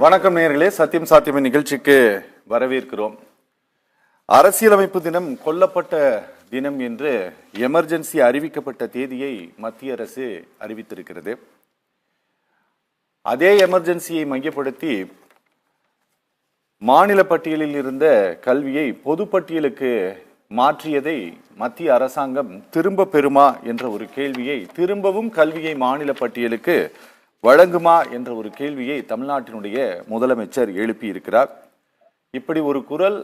வணக்கம் நேயர்களே, சத்தியம் சாத்தியம் நிகழ்ச்சிக்கு வரவேற்கிறோம். அரசியலமைப்பு தினம் கொல்லப்பட்ட தினம் என்று எமர்ஜென்சி அறிவிக்கப்பட்ட தேதியை மத்திய அரசு அறிவித்திருக்கிறது. அதே எமர்ஜென்சியை மையப்படுத்தி மாநில பட்டியலில் இருந்த கல்வியை பொதுப்பட்டியலுக்கு மாற்றியதை மத்திய அரசாங்கம் திரும்ப பெறுமா என்ற ஒரு கேள்வியை, திரும்பவும் கல்வியை மாநில பட்டியலுக்கு வழங்குமா என்ற ஒரு கேள்வியை தமிழ்நாட்டினுடைய முதலமைச்சர் எழுப்பியிருக்கிறார். இப்படி ஒரு குரல்,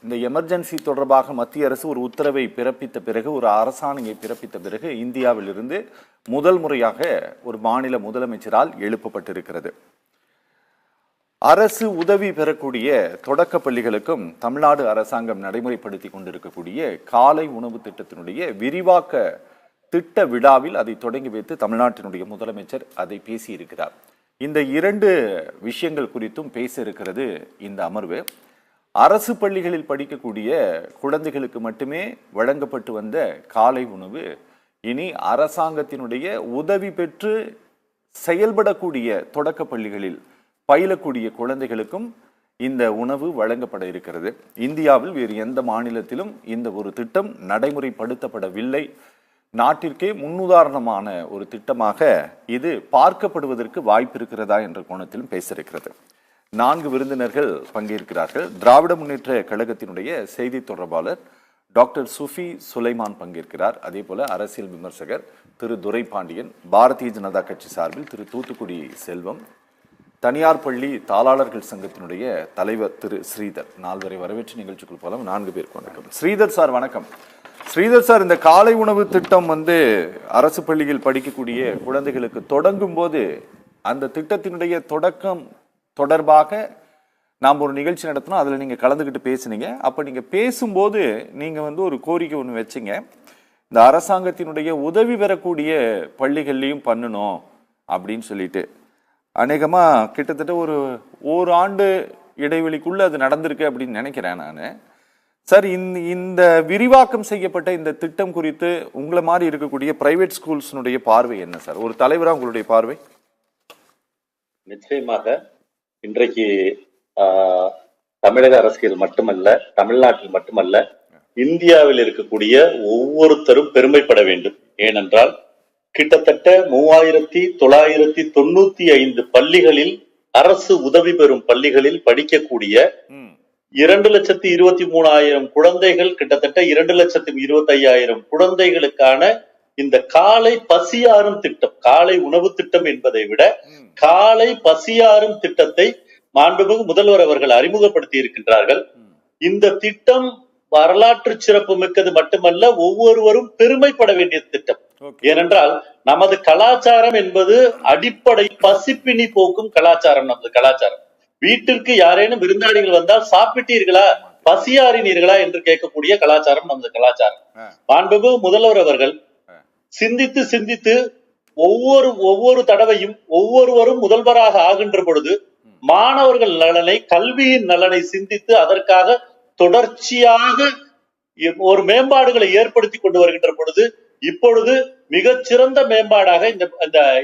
இந்த எமர்ஜென்சி தொடர்பாக மத்திய அரசு ஒரு உத்தரவை பிறப்பித்த பிறகு, ஒரு அரசாணையை பிறப்பித்த பிறகு இந்தியாவிலிருந்து முதல் முறையாக ஒரு மாநில முதலமைச்சரால் எழுப்பப்பட்டிருக்கிறது. அரசு உதவி பெறக்கூடிய தொடக்க பள்ளிகளுக்கும் தமிழ்நாடு அரசாங்கம் நடைமுறைப்படுத்தி கொண்டிருக்கக்கூடிய காலை உணவு திட்டத்தினுடைய விரிவாக்க திட்ட விழாவில் அதை தொடங்கி வைத்து தமிழ்நாட்டினுடைய முதலமைச்சர் அதை பேசியிருக்கிறார். இந்த இரண்டு விஷயங்கள் குறித்தும் பேச இருக்கிறது இந்த அமர்வு. அரசு பள்ளிகளில் படிக்கக்கூடிய குழந்தைகளுக்கு மட்டுமே வழங்கப்பட்டு வந்த காலை உணவு இனி அரசாங்கத்தினுடைய உதவி பெற்று செயல்படக்கூடிய தொடக்க பள்ளிகளில் பயிலக்கூடிய குழந்தைகளுக்கும் இந்த உணவு வழங்கப்பட இருக்கிறது. இந்தியாவில் வேறு எந்த மாநிலத்திலும் இந்த ஒரு திட்டம் நடைமுறைப்படுத்தப்படவில்லை. நாட்டிற்கே முன்னுதாரணமான ஒரு திட்டமாக இது பார்க்கப்படுவதற்கு வாய்ப்பு இருக்கிறதா என்ற கோணத்திலும் பேசியிருக்கிறது. 4 விருந்தினர்கள் பங்கேற்கிறார்கள். திராவிட முன்னேற்ற கழகத்தினுடைய செய்தி தொடர்பாளர் டாக்டர் சுஃபி சுலைமான் பங்கேற்கிறார். அதே போல அரசியல் விமர்சகர் திரு துரைபாண்டியன், பாரதிய ஜனதா கட்சி சார்பில் திரு தூத்துக்குடி செல்வம், தனியார் பள்ளி தாளாளர்கள் சங்கத்தினுடைய தலைவர் திரு ஸ்ரீதர். 4 வரை வரவேற்று நிகழ்ச்சிக்குள் போலாம். 4 பேருக்கு வணக்கம். ஸ்ரீதர் சார் வணக்கம். ஸ்ரீதர் சார், இந்த காலை உணவு திட்டம் அரசு பள்ளியில் படிக்கக்கூடிய குழந்தைகளுக்கு தொடங்கும் போது அந்த திட்டத்தினுடைய தொடக்கம் தொடர்பாக நாம் ஒரு நிகழ்ச்சி நடத்தினோம். அதில் நீங்கள் கலந்துக்கிட்டு பேசுனீங்க. அப்போ நீங்கள் பேசும்போது நீங்கள் ஒரு கோரிக்கை ஒன்று வச்சிங்க, இந்த அரசாங்கத்தினுடைய உதவி பெறக்கூடிய பள்ளிகள்லையும் பண்ணணும் அப்படின்னு சொல்லிட்டு. அநேகமாக கிட்டத்தட்ட ஒரு ஆண்டு இடைவெளிக்குள்ள அது நடந்திருக்கு அப்படின்னு நினைக்கிறேன் நான். சார், இந்த விரிவாக்கம் செய்யப்பட்ட இந்த திட்டம் குறித்து உங்களை மாதிரி இருக்கக்கூடிய பிரைவேட் ஸ்கூல்ஸ்னுடைய பார்வை என்ன சார்? ஒரு தலைவரா உங்களுடைய பார்வை? நிச்சயமாக இன்றைக்கு தமிழக அரசியல் மட்டுமல்ல, தமிழ்நாட்டில் மட்டுமல்ல, இந்தியாவில் இருக்கக்கூடிய ஒவ்வொருத்தரும் பெருமைப்பட வேண்டும். ஏனென்றால் கிட்டத்தட்ட 3995 பள்ளிகளில், அரசு உதவி பெறும் பள்ளிகளில் படிக்கக்கூடிய 2,23,000 குழந்தைகள், கிட்டத்தட்ட 2,25,000 குழந்தைகளுக்கான இந்த காலை பசியாறும் திட்டம், காலை உணவு திட்டம் என்பதை விட காலை பசியாறும் திட்டத்தை மாண்புமிகு முதல்வர் அவர்கள் அறிமுகப்படுத்தி இருக்கின்றார்கள். இந்த திட்டம் வரலாற்று சிறப்பு மிக்கது மட்டுமல்ல, ஒவ்வொருவரும் பெருமைப்பட வேண்டிய திட்டம். ஏனென்றால் நமது கலாச்சாரம் என்பது அடிப்படை பசிப்பினி போக்கும் கலாச்சாரம். நமது கலாச்சாரம், வீட்டிற்கு யாரேனும் விருந்தாளிகள் வந்தால் சாப்பிட்டீர்களா, பசியாறினீர்களா என்று கேட்கக்கூடிய கலாச்சாரம் நமது கலாச்சாரம். மாண்புமிகு முதல்வர் அவர்கள் சிந்தித்து சிந்தித்து ஒவ்வொரு தடவையும் ஒவ்வொருவரும் முதல்வராக ஆகின்ற பொழுது மாணவர்கள் நலனை, கல்வியின் நலனை சிந்தித்து அதற்காக தொடர்ச்சியாக ஒரு மேம்பாடுகளை ஏற்படுத்தி கொண்டு வருகின்ற பொழுது, இப்பொழுது மிகச்சிறந்த மேம்பாடாக இந்த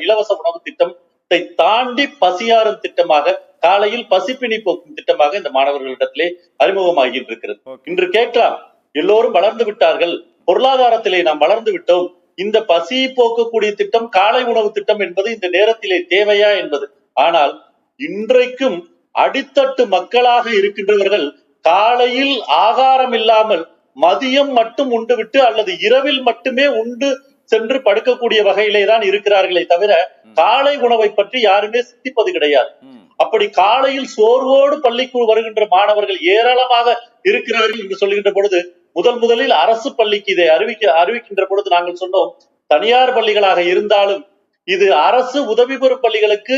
இலவச உணவு திட்டத்தை தாண்டி பசியாறும் திட்டமாக, காலையில் பசிப்பினி போக்கும் திட்டமாக இந்த மாணவர்களிடத்திலே அறிமுகமாகிட்டு இருக்கிறது. இன்று கேட்கலாம், எல்லோரும் வளர்ந்து விட்டார்கள், பொருளாதாரத்திலே நாம் வளர்ந்து விட்டோம், இந்த பசியை போக்கக்கூடிய திட்டம், காலை உணவு திட்டம் என்பது இந்த நேரத்திலே தேவையா என்பது. ஆனால் இன்றைக்கும் அடித்தட்டு மக்களாக இருக்கின்றவர்கள் காலையில் ஆகாரம் இல்லாமல் மதியம் மட்டும் உண்டு விட்டு அல்லது இரவில் மட்டுமே உண்டு சென்று படுக்கக்கூடிய வகையிலே தான் இருக்கிறார்களே தவிர காலை உணவை பற்றி யாருமே சிந்திப்பது கிடையாது. அப்படி காலையில் சோர்வோடு பள்ளிக்கு வருகின்ற மாணவர்கள் ஏராளமாக இருக்கிறார்கள் என்று சொல்லுகின்ற பொழுது, முதலில் அரசு பள்ளிக்கு இதை அறிவிக்கின்ற பொழுது நாங்கள் சொன்னோம், தனியார் பள்ளிகளாக இருந்தாலும் இது அரசு உதவி பெறும் பள்ளிகளுக்கு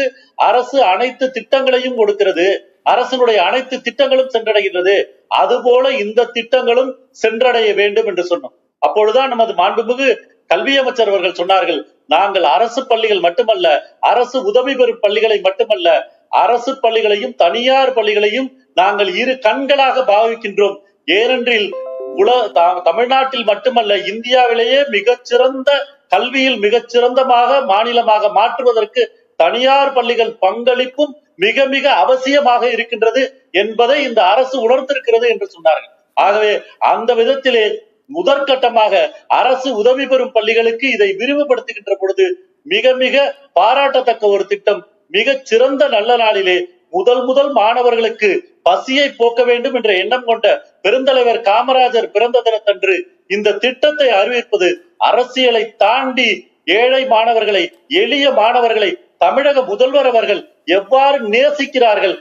அரசு அனைத்து திட்டங்களையும் கொடுக்கிறது, அரசினுடைய அனைத்து திட்டங்களும் சென்றடைகின்றது, அதுபோல இந்த திட்டங்களும் சென்றடைய வேண்டும் என்று சொன்னோம். அப்பொழுதுதான் நமது மாண்புமிகு கல்வி அமைச்சர் அவர்கள் சொன்னார்கள், நாங்கள் அரசு பள்ளிகள் மட்டுமல்ல, அரசு உதவி பெறும் பள்ளிகளை மட்டுமல்ல, அரசு பள்ளிகளையும் தனியார் பள்ளிகளையும் நாங்கள் இரு கண்களாக பாவிக்கின்றோம். ஏனென்றில் தமிழ்நாட்டில் மட்டுமல்ல, இந்தியாவிலேயே மிகச்சிறந்த கல்வியில் மிகச்சிறந்தமாக மாநிலமாக மாற்றுவதற்கு தனியார் பள்ளிகள் பங்களிப்பும் மிக மிக அவசியமாக இருக்கின்றது என்பதை இந்த அரசு உணர்ந்திருக்கிறது என்று சொன்னார்கள். ஆகவே அந்த விதத்திலே முதற்கட்டமாக அரசு உதவி பெறும் பள்ளிகளுக்கு இதை விரிவுபடுத்துகின்ற பொழுது மிக மிக பாராட்டத்தக்க ஒரு திட்டம். மிக சிறந்த நல்ல நாளிலே முதல் மாணவர்களுக்கு பசியை போக்க வேண்டும் என்ற எண்ணம் கொண்ட பெருந்தலைவர் காமராஜர் பிறந்த தினத்தன்று இந்த திட்டத்தை அறிவிப்பது அரசியலை தாண்டி ஏழை மாணவர்களை, எளிய மாணவர்களை தமிழக முதல்வர் அவர்கள் எவ்வாறு நேசிக்கிறார்கள்.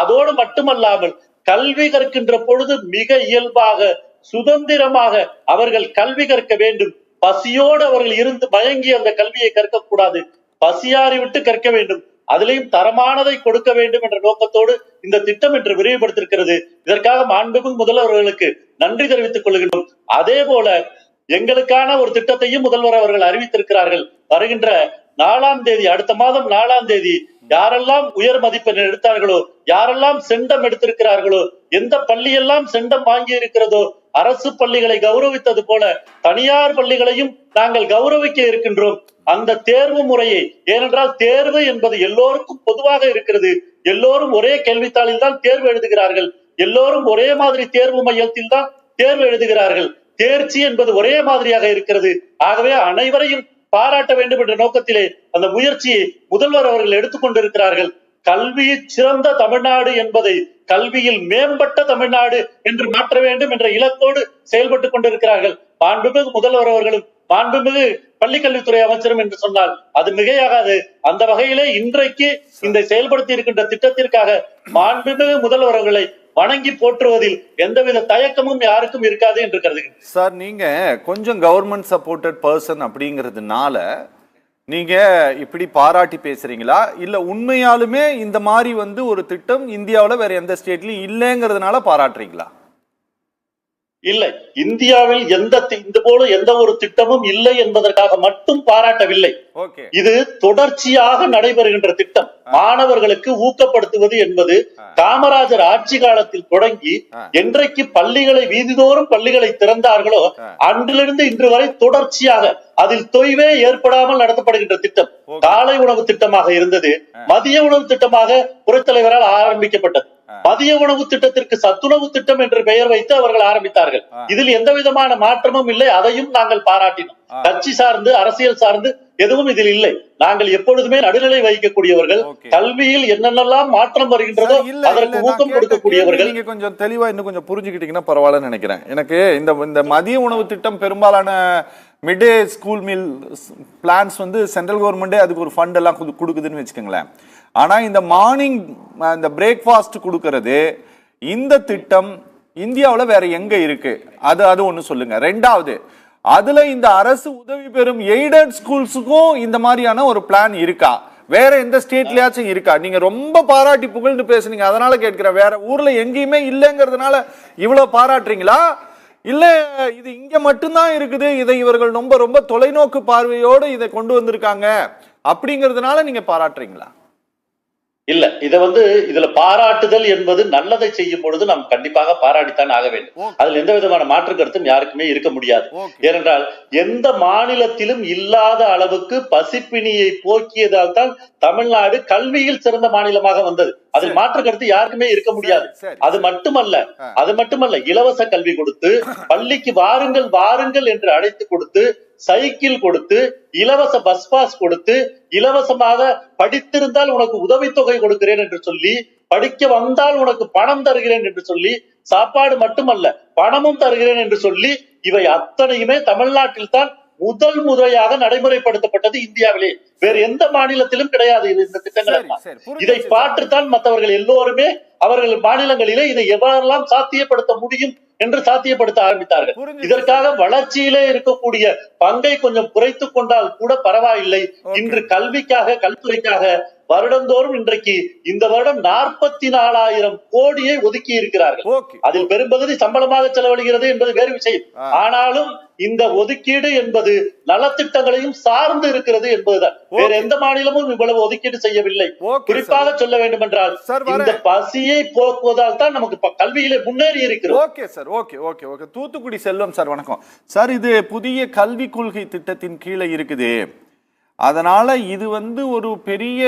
அதோடு மட்டுமல்லாமல் கல்வி கற்கின்ற பொழுது மிக இயல்பாக சுதந்திரமாக அவர்கள் கல்வி கற்க வேண்டும். பசியோடு அவர்கள் இருந்து மயங்கி அந்த கல்வியை கற்கக்கூடாது, பசியாறி விட்டு கற்க வேண்டும், அதிலையும் தரமானதை கொடுக்க வேண்டும் என்ற நோக்கத்தோடு இந்த திட்டம் என்று விரிவுபடுத்திருக்கிறது. இதற்காக மாண்புமிகு முதல்வர்களுக்கு நன்றி தெரிவித்துக் கொள்கின்றோம். அதே போல எங்களுக்கான ஒரு திட்டத்தையும் முதல்வர் அவர்கள் அறிவித்திருக்கிறார்கள். வருகின்ற 4ஆம் தேதி, அடுத்த மாதம் 4ஆம் தேதி யாரெல்லாம் உயர் மதிப்பெண் எடுத்தார்களோ, யாரெல்லாம் செண்டம் எடுத்திருக்கிறார்களோ, எந்த பள்ளியெல்லாம் செண்டம் வாங்கி இருக்கிறதோ, அரசு பள்ளிகளை கௌரவித்தது போல தனியார் பள்ளிகளையும் நாங்கள் கௌரவிக்க இருக்கின்றோம். அந்த தேர்வு முறையை, ஏனென்றால் தேர்வு என்பது எல்லோருக்கும் பொதுவாக இருக்கிறது. எல்லோரும் ஒரே கேள்வித்தாளில் தான் தேர்வு எழுதுகிறார்கள். எல்லோரும் ஒரே மாதிரி தேர்வு மையத்தில் தான் தேர்வு எழுதுகிறார்கள். தேர்ச்சி என்பது ஒரே மாதிரியாக இருக்கிறது. ஆகவே அனைவரையும் பாராட்ட வேண்டும் என்ற நோக்கத்திலே அந்த முயற்சியை முதல்வர் அவர்கள் எடுத்துக்கொண்டிருக்கிறார்கள். கல்வியில் சிறந்த தமிழ்நாடு என்பதை கல்வியில் மேம்பட்ட தமிழ்நாடு என்று மாற்ற வேண்டும் என்ற இலக்கோடு செயல்பட்டுக் கொண்டிருக்கிறார்கள். மாண்புமிகு முதல்வர் அவர்களும் மாண்புமிகு பள்ளிக்கல்வித்துறை அமைச்சரும் என்று சொன்னால் அது மிகையாகாது. அந்த வகையிலே இன்றைக்கு இந்த செயல்படுத்தி இருக்கின்ற திட்டத்திற்காக மாண்புமிகு முதல்வர் அவர்களை வணங்கி போற்றுவதில் எந்தவித தயக்கமும் யாருக்கும் இருக்காது என்று கருதுகிறேன். சார், நீங்க கொஞ்சம் கவர்மெண்ட் சப்போர்ட்டட் பர்சன் அப்படிங்கிறதுனால நீங்க இப்படி பாராட்டி பேசுறீங்களா, இல்ல உண்மையாலுமே இந்த மாதிரி ஒரு திட்டம் இந்தியாவில் வேற எந்த ஸ்டேட்லயும் இல்லைங்கிறதுனால பாராட்டுறீங்களா? இல்லை, இந்தியாவில் இந்த போல எந்த ஒரு திட்டமும் இல்லை என்பதற்காக மட்டும் பாராட்டவில்லை. இது தொடர்ச்சியாக நடைபெறுகின்ற திட்டம். மாணவர்களுக்கு ஊக்கப்படுத்துவது என்பது காமராஜர் ஆட்சி காலத்தில் தொடங்கி என்றைக்கு பள்ளிகளை வீதிதோறும் பள்ளிகளை திறந்தார்களோ அன்றிலிருந்து இன்று வரை தொடர்ச்சியாக அதில் தொய்வே ஏற்படாமல் நடத்தப்படுகின்ற திட்டம். காலை உணவு திட்டமாக இருந்தது, மதிய உணவு திட்டமாக புரட்சித்தலைவரால் ஆரம்பிக்கப்பட்டது. மதிய உணவு திட்டத்திற்கு சத்துணவு திட்டம் என்று பெயர் வைத்து அவர்கள் ஆரம்பித்தார்கள். இதில் எந்த விதமான மாற்றமும் இல்லை. அதையும் நாங்கள் பாராட்டினோம். கட்சி சார்ந்து அரசியல் சார்ந்து எதுவும் இதில் இல்லை. நாங்கள் எப்பொழுதுமே நடுநிலை வகிக்கக்கூடியவர்கள், கல்வியில் என்னென்னலாம் மாற்றம் வருகின்றதோ அதற்கு ஊக்கம் கொடுக்கக்கூடியவர்கள். நீங்க கொஞ்சம் தெளிவா இன்னும் கொஞ்சம் புரிஞ்சுக்கிட்டீங்கன்னா பரவாயில்லன்னு நினைக்கிறேன். எனக்கு இந்த மதிய உணவு திட்டம் பெரும்பாலான mid day school meal plans central கவர்மெண்டே அதுக்கு ஒரு ஃபண்ட் எல்லாம் கொடுக்குதுன்னு வச்சுக்கோங்களேன். ஆனா இந்த மார்னிங் இந்த பிரேக்ஃபாஸ்ட் கொடுக்கறது, இந்த திட்டம் இந்தியாவில் வேற எங்க இருக்கு? அது ஒண்ணு சொல்லுங்க. ரெண்டாவது, அதுல இந்த அரசு உதவி பெறும் எய்டட் ஸ்கூல்ஸுக்கும் இந்த மாதிரியான ஒரு பிளான் இருக்கா? வேற எந்த ஸ்டேட்லயாச்சும் இருக்கா? நீங்க ரொம்ப பாராட்டி புகழ்ந்து பேசுனீங்க, அதனால கேட்கிறேன். வேற ஊர்ல எங்கேயுமே இல்லைங்கிறதுனால இவ்வளவு பாராட்டுறீங்களா, இல்ல இது இங்க மட்டும்தான் இருக்குது, இதை இவர்கள் ரொம்ப ரொம்ப தொலைநோக்கு பார்வையோடு இதை கொண்டு வந்திருக்காங்க அப்படிங்கிறதுனால நீங்க பாராட்டுறீங்களா? இல்ல, இதுல பாராட்டுதல் என்பது நல்லதை செய்யும் பொழுது நாம் கண்டிப்பாக பாராட்டித்தான் ஆக வேண்டும். அதில் எந்த விதமான மாற்று கருத்தும் யாருக்குமே இருக்க முடியாது. ஏனென்றால் எந்த மாநிலத்திலும் இல்லாத அளவுக்கு பசிப்பிணியை போக்கியதால் தான் தமிழ்நாடு கல்வியில் சிறந்த மாநிலமாக வந்தது. அதில் மாற்று கருத்து யாருக்குமே இருக்க முடியாது. அது மட்டுமல்ல இலவச கல்வி கொடுத்து, பள்ளிக்கு வாருங்கள் வாருங்கள் என்று அழைத்து கொடுத்து, சைக்கிள் கொடுத்து, இலவச பஸ் பாஸ் கொடுத்து, இலவசமாக படித்திருந்தால் உனக்கு உதவித்தொகை கொடுக்கிறேன் என்று சொல்லி, படிக்க வந்தால் உனக்கு பணம் தருகிறேன் என்று சொல்லி, சாப்பாடு மட்டுமல்ல பணமும் தருகிறேன் என்று சொல்லி, இவை அத்தனையுமே தமிழ்நாட்டில் தான் முதல் முறையாக நடைமுறைப்படுத்தப்பட்டது இந்தியாவிலே. வேறு எந்த மாநிலத்திலும் கிடையாது இந்த திட்டங்கள். இதை பாற்றுத்தான் மற்றவர்கள் எல்லோருமே அவர்கள் மாநிலங்களிலே இதை எவ்வாறெல்லாம் சாத்தியப்படுத்த முடியும் என்று சாத்தியப்படுத்த ஆரம்பித்தார்கள். இதற்காக வளர்ச்சியிலே இருக்கக்கூடிய பங்கை கொஞ்சம் குறைத்துக் கொண்டால் கூட பரவாயில்லை. இன்று கல்விக்காக, கல்வித்துறைக்காக வருடந்தோறும் இன்றைக்கு இந்த வருடம் 44,000 கோடியை ஒதுக்கி இருக்கிறார்கள். அதில் பெரும்பகுதி சம்பளமாக செலவழிகிறது என்பது வேறு விஷயம். ஆனாலும் இந்த ஒதுக்கீடு என்பது நலத்திட்டங்களையும் சார்ந்து இருக்கிறது என்பதுதான். வேற எந்த மாநிலமும் இவ்வளவு ஒதுக்கீடு செய்யவில்லை. குறிப்பாக சொல்ல வேண்டும் என்றால் இந்த பசியை போக்குவதால் தான் நமக்கு கல்வியிலே முன்னேறி இருக்கிறோம். Okay sir, okay. Thoothukudi Selvam sir, வணக்கம் சார். இது புதிய கல்விக் கொள்கை திட்டத்தின் கீழே இருக்குது. அதனால இது ஒரு பெரிய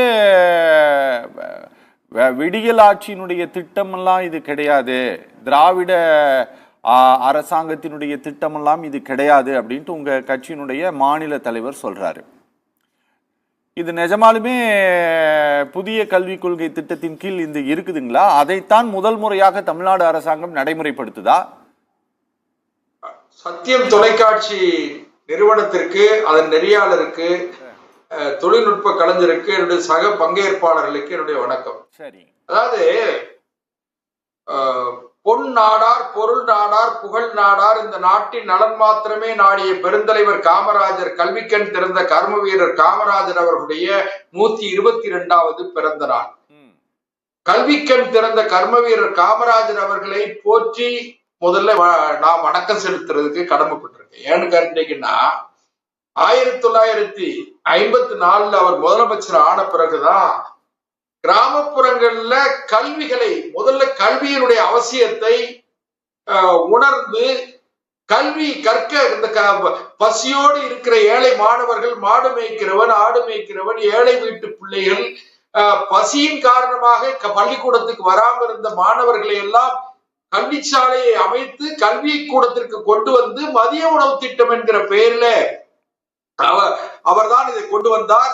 விடியல் ஆட்சியினுடைய திட்டமெல்லாம் இது கிடையாது, திராவிட அரசாங்கத்தினுடைய திட்டமெல்லாம் இது கிடையாது அப்படின்ட்டு உங்க கட்சியினுடைய மாநில தலைவர் சொல்றாரு. இது நிஜமாலுமே புதிய கல்விக் கொள்கை திட்டத்தின் கீழ் இந்த இருக்குதுங்களா? அதைத்தான் முதல் முறையாக தமிழ்நாடு அரசாங்கம் நடைமுறைப்படுத்துதா? சத்தியம் தொலைக்காட்சி நிறுவனத்திற்கு, அதன் நெறியாளருக்கு, தொழில்நுட்ப கலைஞருக்கு, என்னுடைய சக பங்கேற்பாளர்களுக்கு என்னுடைய வணக்கம். சரி, அதாவது பொன் நாடார், பொருள் நாடார், புகழ் நாடார், இந்த நாட்டின் நலன் மாத்திரமே நாடிய பெருந்தலைவர் காமராஜர், கல்விக்கண் திறந்த கர்ம வீரர் காமராஜர் அவர்களுடைய 122வது பிறந்த நாள். கல்விக்கண் திறந்த கர்ம வீரர் காமராஜர் அவர்களை போற்றி முதல்ல நான் வணக்கம் செலுத்துறதுக்கு கடமைப்பட்டிருக்கேன். ஏன்னு கேட்டீங்கன்னா 1954 அவர் முதலமைச்சர் ஆன பிறகுதான் கிராமப்புறங்கள்ல முதல்ல கல்வியினுடைய அவசியத்தை உணர்ந்து கல்வி கற்க இந்த பசியோடு இருக்கிற ஏழை மாணவர்கள், மாடு மேய்க்கிறவன், ஆடு மேய்க்கிறவன், ஏழை வீட்டு பிள்ளைகள் பசியின் காரணமாக பள்ளிக்கூடத்துக்கு வராமல் இருந்த மாணவர்களை எல்லாம் கல்வி சாலையை அமைத்து கல்வி கூடத்திற்கு கொண்டு வந்து மதிய உணவு திட்டம் என்கிற பெயர்ல அவர்தான் இதை கொண்டு வந்தார்.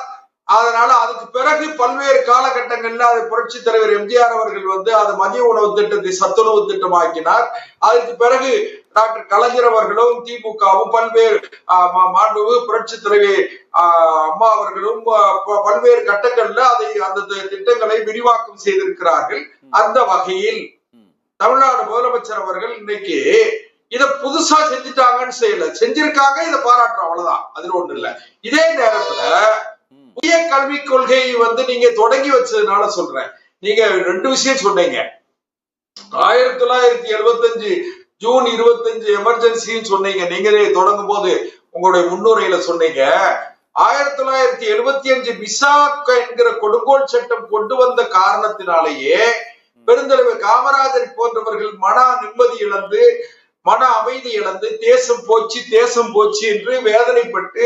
அதனால அதுக்கு பிறகு பல்வேறு காலகட்டங்கள்ல அது புரட்சி தலைவர் எம்ஜிஆர் அவர்கள் அது மதிய உணவு திட்டத்தை சத்துணவு திட்டம் ஆக்கினார். அதற்கு பிறகு டாக்டர் கலைஞர் அவர்களும் திமுகவும் பல்வேறு மாண்புமிகு புரட்சி தலைவர் அம்மா அவர்களும் பல்வேறு கட்டங்கள்ல அந்த திட்டங்களை விரிவாக்கம் செய்திருக்கிறார்கள். அந்த வகையில் தமிழ்நாடு முதலமைச்சர் அவர்கள் இன்னைக்கு இத புதுசா செஞ்சுட்டாங்கன்னு செய்யல, செஞ்சிருக்காங்க, இதை பாராட்டுறோம், அவ்வளவுதான், அதுல ஒண்ணு இல்ல. இதே நேரத்துல புதிய கல்விக் கொள்கையை நீங்க தொடங்கி வச்சதுனால சொல்றேன். நீங்க 2 விஷயம் சொன்னீங்க. 1975 ஜூன் 25 எமர்ஜென்சின்னு சொன்னீங்க. நீங்களே தொடங்கும் போது உங்களுடைய முன்னுரையில சொன்னீங்க. 1975 மிசாக் என்கிற கொடுங்கோல் சட்டம் கொண்டு வந்த காரணத்தினாலேயே பெருந்தலைவர் காமராஜர் போன்றவர்கள் மன நிம்மதி இழந்து, மன அமைதி இழந்து, தேசம் போச்சு என்று வேதனைப்பட்டு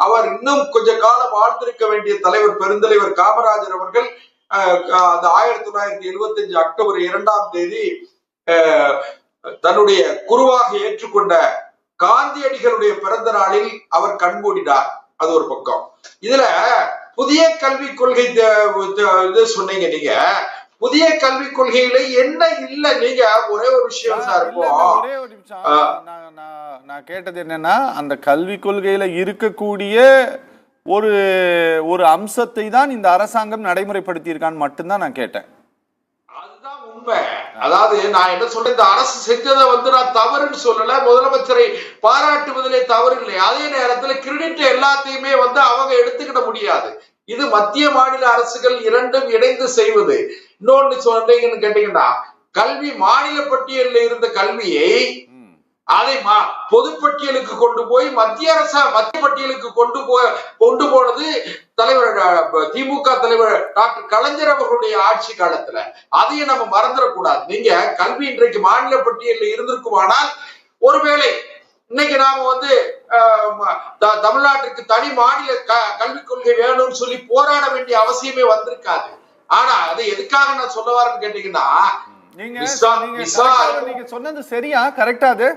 அவர் இன்னும் கொஞ்ச காலம் வாழ்ந்திருக்க வேண்டிய தலைவர் பெருந்தலைவர் காமராஜர் அவர்கள் அந்த 1975 அக்டோபர் 2ஆம் தேதி தன்னுடைய குருவாக ஏற்றுக்கொண்ட காந்தியடிகளுடைய பிறந்த நாளில் அவர் கண்மூடினார். அது ஒரு பக்கம். இதுல புதிய கல்விக் கொள்கை சொன்னீங்க. நீங்க புதிய கல்விக் கொள்கையில என்ன இல்ல, நீங்க ஒரே ஒரு விஷயம் சார், ஒரே ஒரு நிமிஷம் நான் கேட்டது என்னன்னா, அந்த கல்விக் கொள்கையில இருக்கக்கூடிய ஒரு அம்சத்தை தான் இந்த அரசாங்கம் நடைமுறைப்படுத்தி இருக்கான்னு மட்டும்தான் நான் கேட்டேன். அதுதான் உண்மை. அதாவது நான் என்ன சொல்றேன், இந்த அரசு செஞ்சதை நான் தவறுன்னு சொல்லல, முதலமைச்சரை பாராட்டுவதிலே தவறு இல்லை. அதே நேரத்துல கிரெடிட் எல்லாத்தையுமே அவங்க எடுத்துக்கிட முடியாது. இது மத்திய மாநில அரசுகள் இரண்டும் இணைந்து செய்வது. இன்னொன்னு சொல்றீங்கன்னு கேட்டீங்கன்னா, கல்வி மாநில பட்டியலில் இருந்த கல்வியை அதை பொதுப்பட்டியலுக்கு கொண்டு போய் மத்திய பட்டியலுக்கு கொண்டு போனது தலைவர் திமுக தலைவர் டாக்டர் கலைஞர் அவர்களுடைய ஆட்சி காலத்துல. அதையும் நம்ம மறந்துடக்கூடாது. நீங்க கல்வி இன்றைக்கு மாநில பட்டியலில் இருந்திருக்குமானால், ஒருவேளை இன்னைக்கு நாம தமிழ்நாட்டிற்கு தனி மாநில கல்விக் கொள்கை வேணும்னு சொல்லி போராட வேண்டிய அவசியமே வந்திருக்காது. ஆனா அது எதுக்காக நான் சொல்ல வரேன்னு கேட்டீங்கன்னா, நீங்க சொன்னது சரியா, கரெக்டா? அது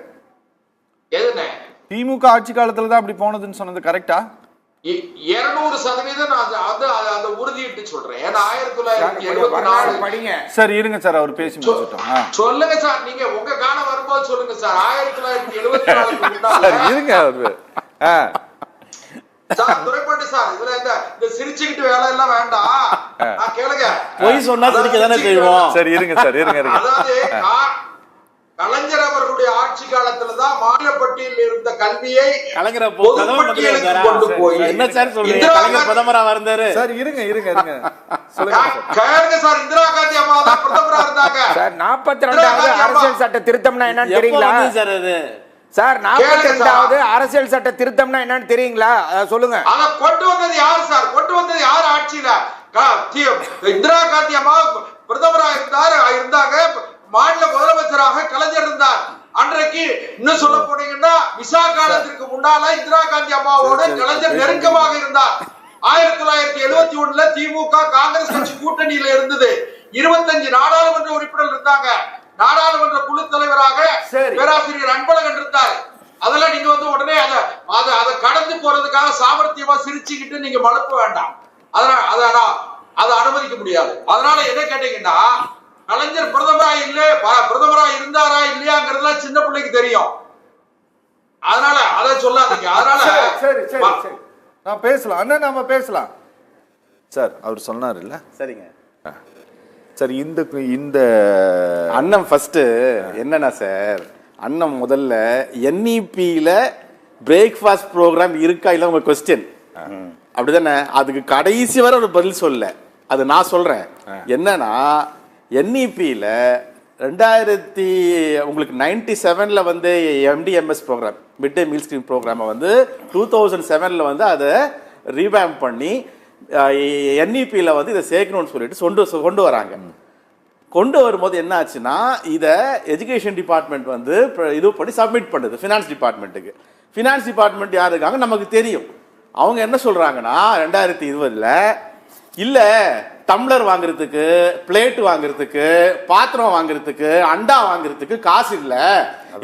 எதுனே திமுக ஆட்சி காலத்துலதான் அப்படி போனதுன்னு சொன்னது கரெக்டா? 200% அந்த உறுதியிட்டு சொல்றேன். ஏன்னா 1974 சரி இருங்க சார், அவர் பேசி முடிச்சிட்டோம். சொல்லுங்க சார், நீங்க உங்க காலம் வரும்போது சொல்லுங்க சார். 1974 இருங்க சார், துரைப்பாண்டி சார், இதுல இந்த சிரிச்சுக்கிட்டு வேலை எல்லாம் வேண்டாம். கேளுங்க, பொய் சொன்னா சிரிக்க தானே செய்வோம். சரி இருங்க சார், இருங்க. அதாவது கலைஞர் அவர்களுடைய ஆட்சி காலத்துலதான் மாநில பட்டியலில் இருந்த கல்வியை பொதுப்பட்டியலுக்கு கொண்டு போய் என்ன சார் சொல்றீங்க? கலைஞர் பிரதமரா இருந்தாரு. சார் இருங்க கேளுங்க சார், இந்திரா காந்தி அம்மா தான் பிரதமரா இருந்தாங்க சார். 42வது அரசியல் சட்ட திருத்தம்னா என்னன்னு தெரியுங்களா சார்? அது சார் 42வது அரசியல் சட்ட திருத்தம்னா என்னன்னு தெரியுங்களா? சொல்லுங்க. அத கொண்டு வந்தது யாரு சார்? கொண்டு வந்தது யார் ஆட்சியில? இந்திரா காந்தி அம்மா பிரதமரா இருந்தாங்க. மாநில முதலமைச்சராக கலைஞர் இருந்தார். அன்றைக்கு இன்னும் சொல்ல போனீங்கன்னா, விசா காலத்திற்கு முன்னால இந்திரா காந்தி அம்மாவோட கலைஞர் நெருக்கமாக இருந்தார். 1971 திமுக காங்கிரஸ் கட்சி கூட்டணியில இருந்தது. 25 நாடாளுமன்ற உறுப்பினர்கள் இருந்தாங்க. நாடாளுமன்ற குழு தலைவராக பேராசிரியர் அன்பழகன் இருந்தார். அதெல்லாம் நீங்க வந்து உடனே அதை கடந்து போறதுக்காக சாமர்த்தியமா சிரிச்சுக்கிட்டு நீங்க மழுப்ப வேண்டாம். அதை அனுமதிக்க முடியாது. அதனால என்ன கேட்டீங்கன்னா, கலைஞர் பிரதமரா இருந்தாரா இல்லையாங்கிறதுலாம் சின்ன பிள்ளைக்கு தெரியும். அதனால அதை சொல்லாதீங்க. அதனால சரி நான் பேசலாம் அண்ணா, நாம பேசலாம் சார். அவர் சொன்னார் இல்ல, சரிங்க சரி. இந்த அண்ணன் ஃபர்ஸ்ட் என்னன்னா சார், அண்ணன் முதல்ல NEP-ல பிரேக்ஃபாஸ்ட் ப்ரோக்ராம் இருக்கா இல்ல உங்க கொஸ்டின் அப்படிதானே? அதுக்கு கடைசி வரை ஒரு பதில் சொல்ல, அது நான் சொல்றேன். என்னன்னா NEP-ல 2000 உங்களுக்கு 97ல வந்து MDMS program, mid day meal scheme ப்ரோக்ராமை வந்து 2007ல வந்து அதை ரீவேம்ப் பண்ணி NEP-ல வந்து இதை சேர்க்கணும்னு சொல்லிட்டு கொண்டு வராங்க. கொண்டு வரும்போது என்ன ஆச்சுன்னா, இதை எஜுகேஷன் டிபார்ட்மெண்ட் வந்து இது பண்ணி சப்மிட் பண்ணுது ஃபினான்ஸ் டிபார்ட்மெண்ட்டுக்கு. ஃபினான்ஸ் டிபார்ட்மெண்ட் யார் இருக்காங்க நமக்கு தெரியும். அவங்க என்ன சொல்றாங்கன்னா 2020ல இல்ல டம்ளர் வாங்குறதுக்கு, பிளேட் வாங்குறதுக்கு, பாத்திரம் வாங்குறதுக்கு, அண்டா வாங்குறதுக்கு காசு இல்ல,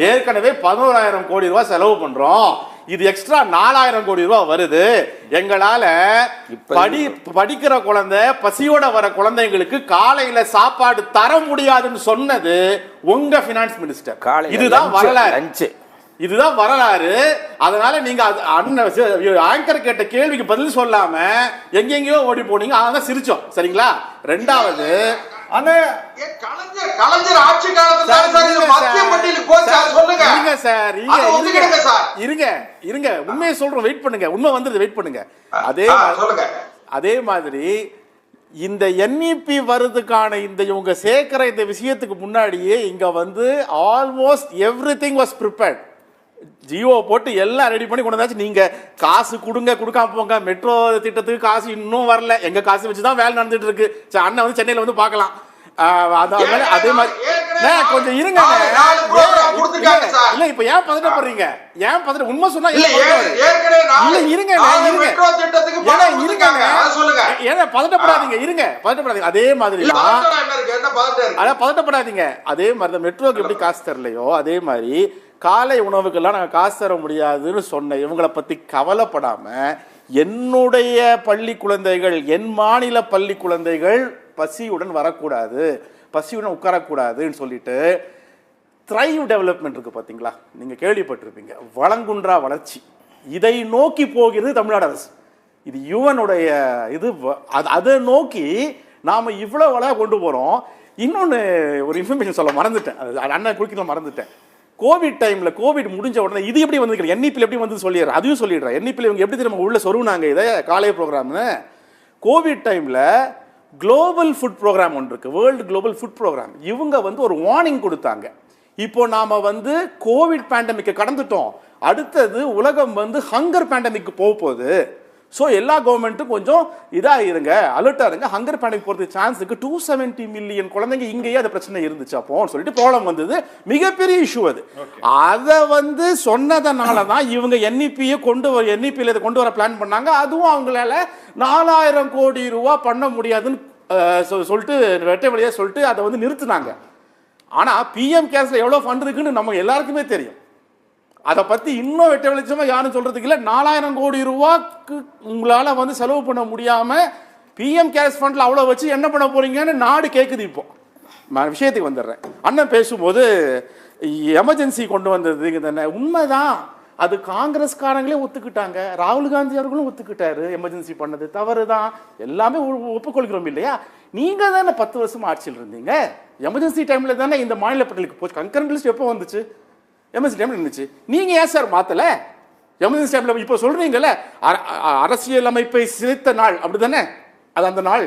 ஏற்கனவே 11,000 கோடி ரூபாய் செலவு பண்றோம், இது எக்ஸ்ட்ரா 4,000 கோடி ரூபாய் வருது, எங்களால படிக்கிற குழந்தை, பசியோட வர குழந்தைங்களுக்கு காலையில சாப்பாடு தர முடியாதுன்னு சொன்னது உங்க பினான்ஸ் மினிஸ்டர். இதுதான் வரலாறு, இதுதான் வரலாறு. அதனால நீங்க ஆங்கர் கேட்ட கேள்விக்கு பதில் சொல்லாம எங்கெங்கயோ ஓடி போனீங்க, அதான் சிரிச்சோம். சரிங்களா? ரெண்டாவது, கலைஞர் ஆட்சி காலத்துல மத்திய பட்டியலுக்கு போச்சா சொல்லுங்க. இருங்க சார், இருங்க உண்மையை சொல்றோம், வெயிட் பண்ணுங்க, உண்மை வந்துருது, வெயிட் பண்ணுங்க. அதே மாதிரி இந்த NEP வருதுக்கான இந்த இவங்க சேர்க்கிற இந்த விஷயத்துக்கு முன்னாடியே இங்க வந்து almost everything was prepared. Jio போட்டு எல்லாம் ரெடி பண்ணி கொண்டு வந்தாச்சு. நீங்க காசு கொடுங்க, கொடுக்காம போங்க. மெட்ரோ திட்டத்துக்கு காசு இன்னும் வரல, எங்க காசு வச்சுதான் வேலை நடந்துட்டு இருக்கு. அண்ணன் வந்து சென்னையில வந்து பார்க்கலாம். அதே மாதிரி கொஞ்சம் இருங்க. இல்ல இப்ப ஏன் பதட்டப்படுறீங்க? ஏன் பதட்ட? உண்மை சொன்னா இல்ல இருங்க, ஏன்னா பதட்டப்படாதீங்க, இருங்க, பதட்டப்படாதீங்க. அதே மாதிரி பதட்டப்படாதீங்க. அதே மாதிரி மெட்ரோக்கு எப்படி காசு தரலையோ அதே மாதிரி காலை உணவுக்கெல்லாம் நாங்கள் காசு தர முடியாதுன்னு சொன்ன இவங்களை பத்தி கவலைப்படாம, என்னுடைய பள்ளி குழந்தைகள், என் மாநில பள்ளி குழந்தைகள் பசியுடன் வரக்கூடாது, பசியுடன் உட்காரக்கூடாதுன்னு சொல்லிட்டு த்ரைவ் டெவலப்மெண்ட் இருக்கு பாத்தீங்களா, நீங்க கேள்விப்பட்டிருப்பீங்க, வளங்குன்றா வளர்ச்சி, இதை நோக்கி போகிறது தமிழ்நாடு அரசு. இது யுவனுடைய இது, அதை நோக்கி நாம இவ்வளவு வளர கொண்டு போறோம். இன்னொன்னு ஒரு இன்ஃபர்மேஷன் சொல்ல மறந்துட்டேன், அண்ணன் குறுக்கில மறந்துட்டேன். கோவிட் டைம்ல, கோவிட் முடிஞ்ச உடனே இது எப்படி வந்து NEP எப்படி வந்து சொல்லிடுறேன், அதையும் சொல்லிடுறேன். NEP இவங்க எப்படி தெரியுமா உள்ள சொருவுனாங்க இதை காலை ப்ரோக்ராம்னு. கோவிட் டைம்ல குளோபல் ஃபுட் ப்ரோக்ராம் ஒன்று இருக்கு, வேர்ல்டு குளோபல் ஃபுட் ப்ரோக்ராம். இவங்க வந்து ஒரு வார்னிங் கொடுத்தாங்க, இப்போ நாம வந்து கோவிட் பேண்டமிக்கை கடந்துட்டோம், அடுத்தது உலகம் வந்து ஹங்கர் பேண்டமிக் போக போகுது. ஸோ எல்லா கவர்மெண்ட்டும் கொஞ்சம் இதாக இருங்க, அலர்ட்டாக இருங்க, ஹங்கர் பேண்டமிக் போகிறதுக்கு சான்ஸ் இருக்கு. 270 மில்லியன் குழந்தைங்க இங்கேயே அது பிரச்சனை இருந்துச்சு அப்போன்னு சொல்லிட்டு ப்ராப்ளம் வந்தது, மிகப்பெரிய இஷ்யூ அது. அதை வந்து சொன்னதனால தான் இவங்க NEP-யை NEP-ல இதை கொண்டு வர பிளான் பண்ணாங்க. அதுவும் அவங்களால 4,000 கோடி ரூபா பண்ண முடியாதுன்னு சொல்லிட்டு வெட்ட வழியாக சொல்லிட்டு அதை வந்து நிறுத்தினாங்க. ஆனால் PM கேர்ஸ்ல எவ்வளோ ஃபண்ட் இருக்குன்னு நம்ம எல்லாருக்குமே தெரியும். அதை பத்தி இன்னும் வெட்ட வெளிச்சமா யாரும் சொல்றதுக்கு இல்லை. 4,000 கோடி ரூபாய்க்கு உங்களால வந்து செலவு பண்ண முடியாம PM கேர்ஸ் ஃபண்ட்ல அவ்வளவு வச்சு என்ன பண்ண போறீங்கன்னு நாடு கேட்குது. இப்போ நான் விஷயத்துக்கு வந்துடுறேன். அண்ணன் பேசும்போது எமர்ஜென்சி கொண்டு வந்தது தானே, உண்மைதான். அது காங்கிரஸ்காரங்களே ஒத்துக்கிட்டாங்க, ராகுல் காந்தி அவர்களும் ஒத்துக்கிட்டாரு, எமர்ஜென்சி பண்ணது தவறு தான், எல்லாமே ஒப்புக்கொள்கிறோம் இல்லையா? நீங்க தானே 10 வருஷமா ஆட்சியில் இருந்தீங்க. எமர்ஜென்சி டைம்ல தானே இந்த மாநில பட்டியலுக்கு போச்சு. கன்கரண்ட் லிஸ்ட் எப்போ வந்துச்சு? எமர்ஜென்சி டைம்ல இருந்துச்சு. நீங்க ஏன் சார் மாத்தல? எமர்ஜென்சி டைம்ல இப்போ சொல்றீங்கல்ல, அரசியலமைப்பை சிதைத்த நாள் அப்படிதானே, அது அந்த நாள்.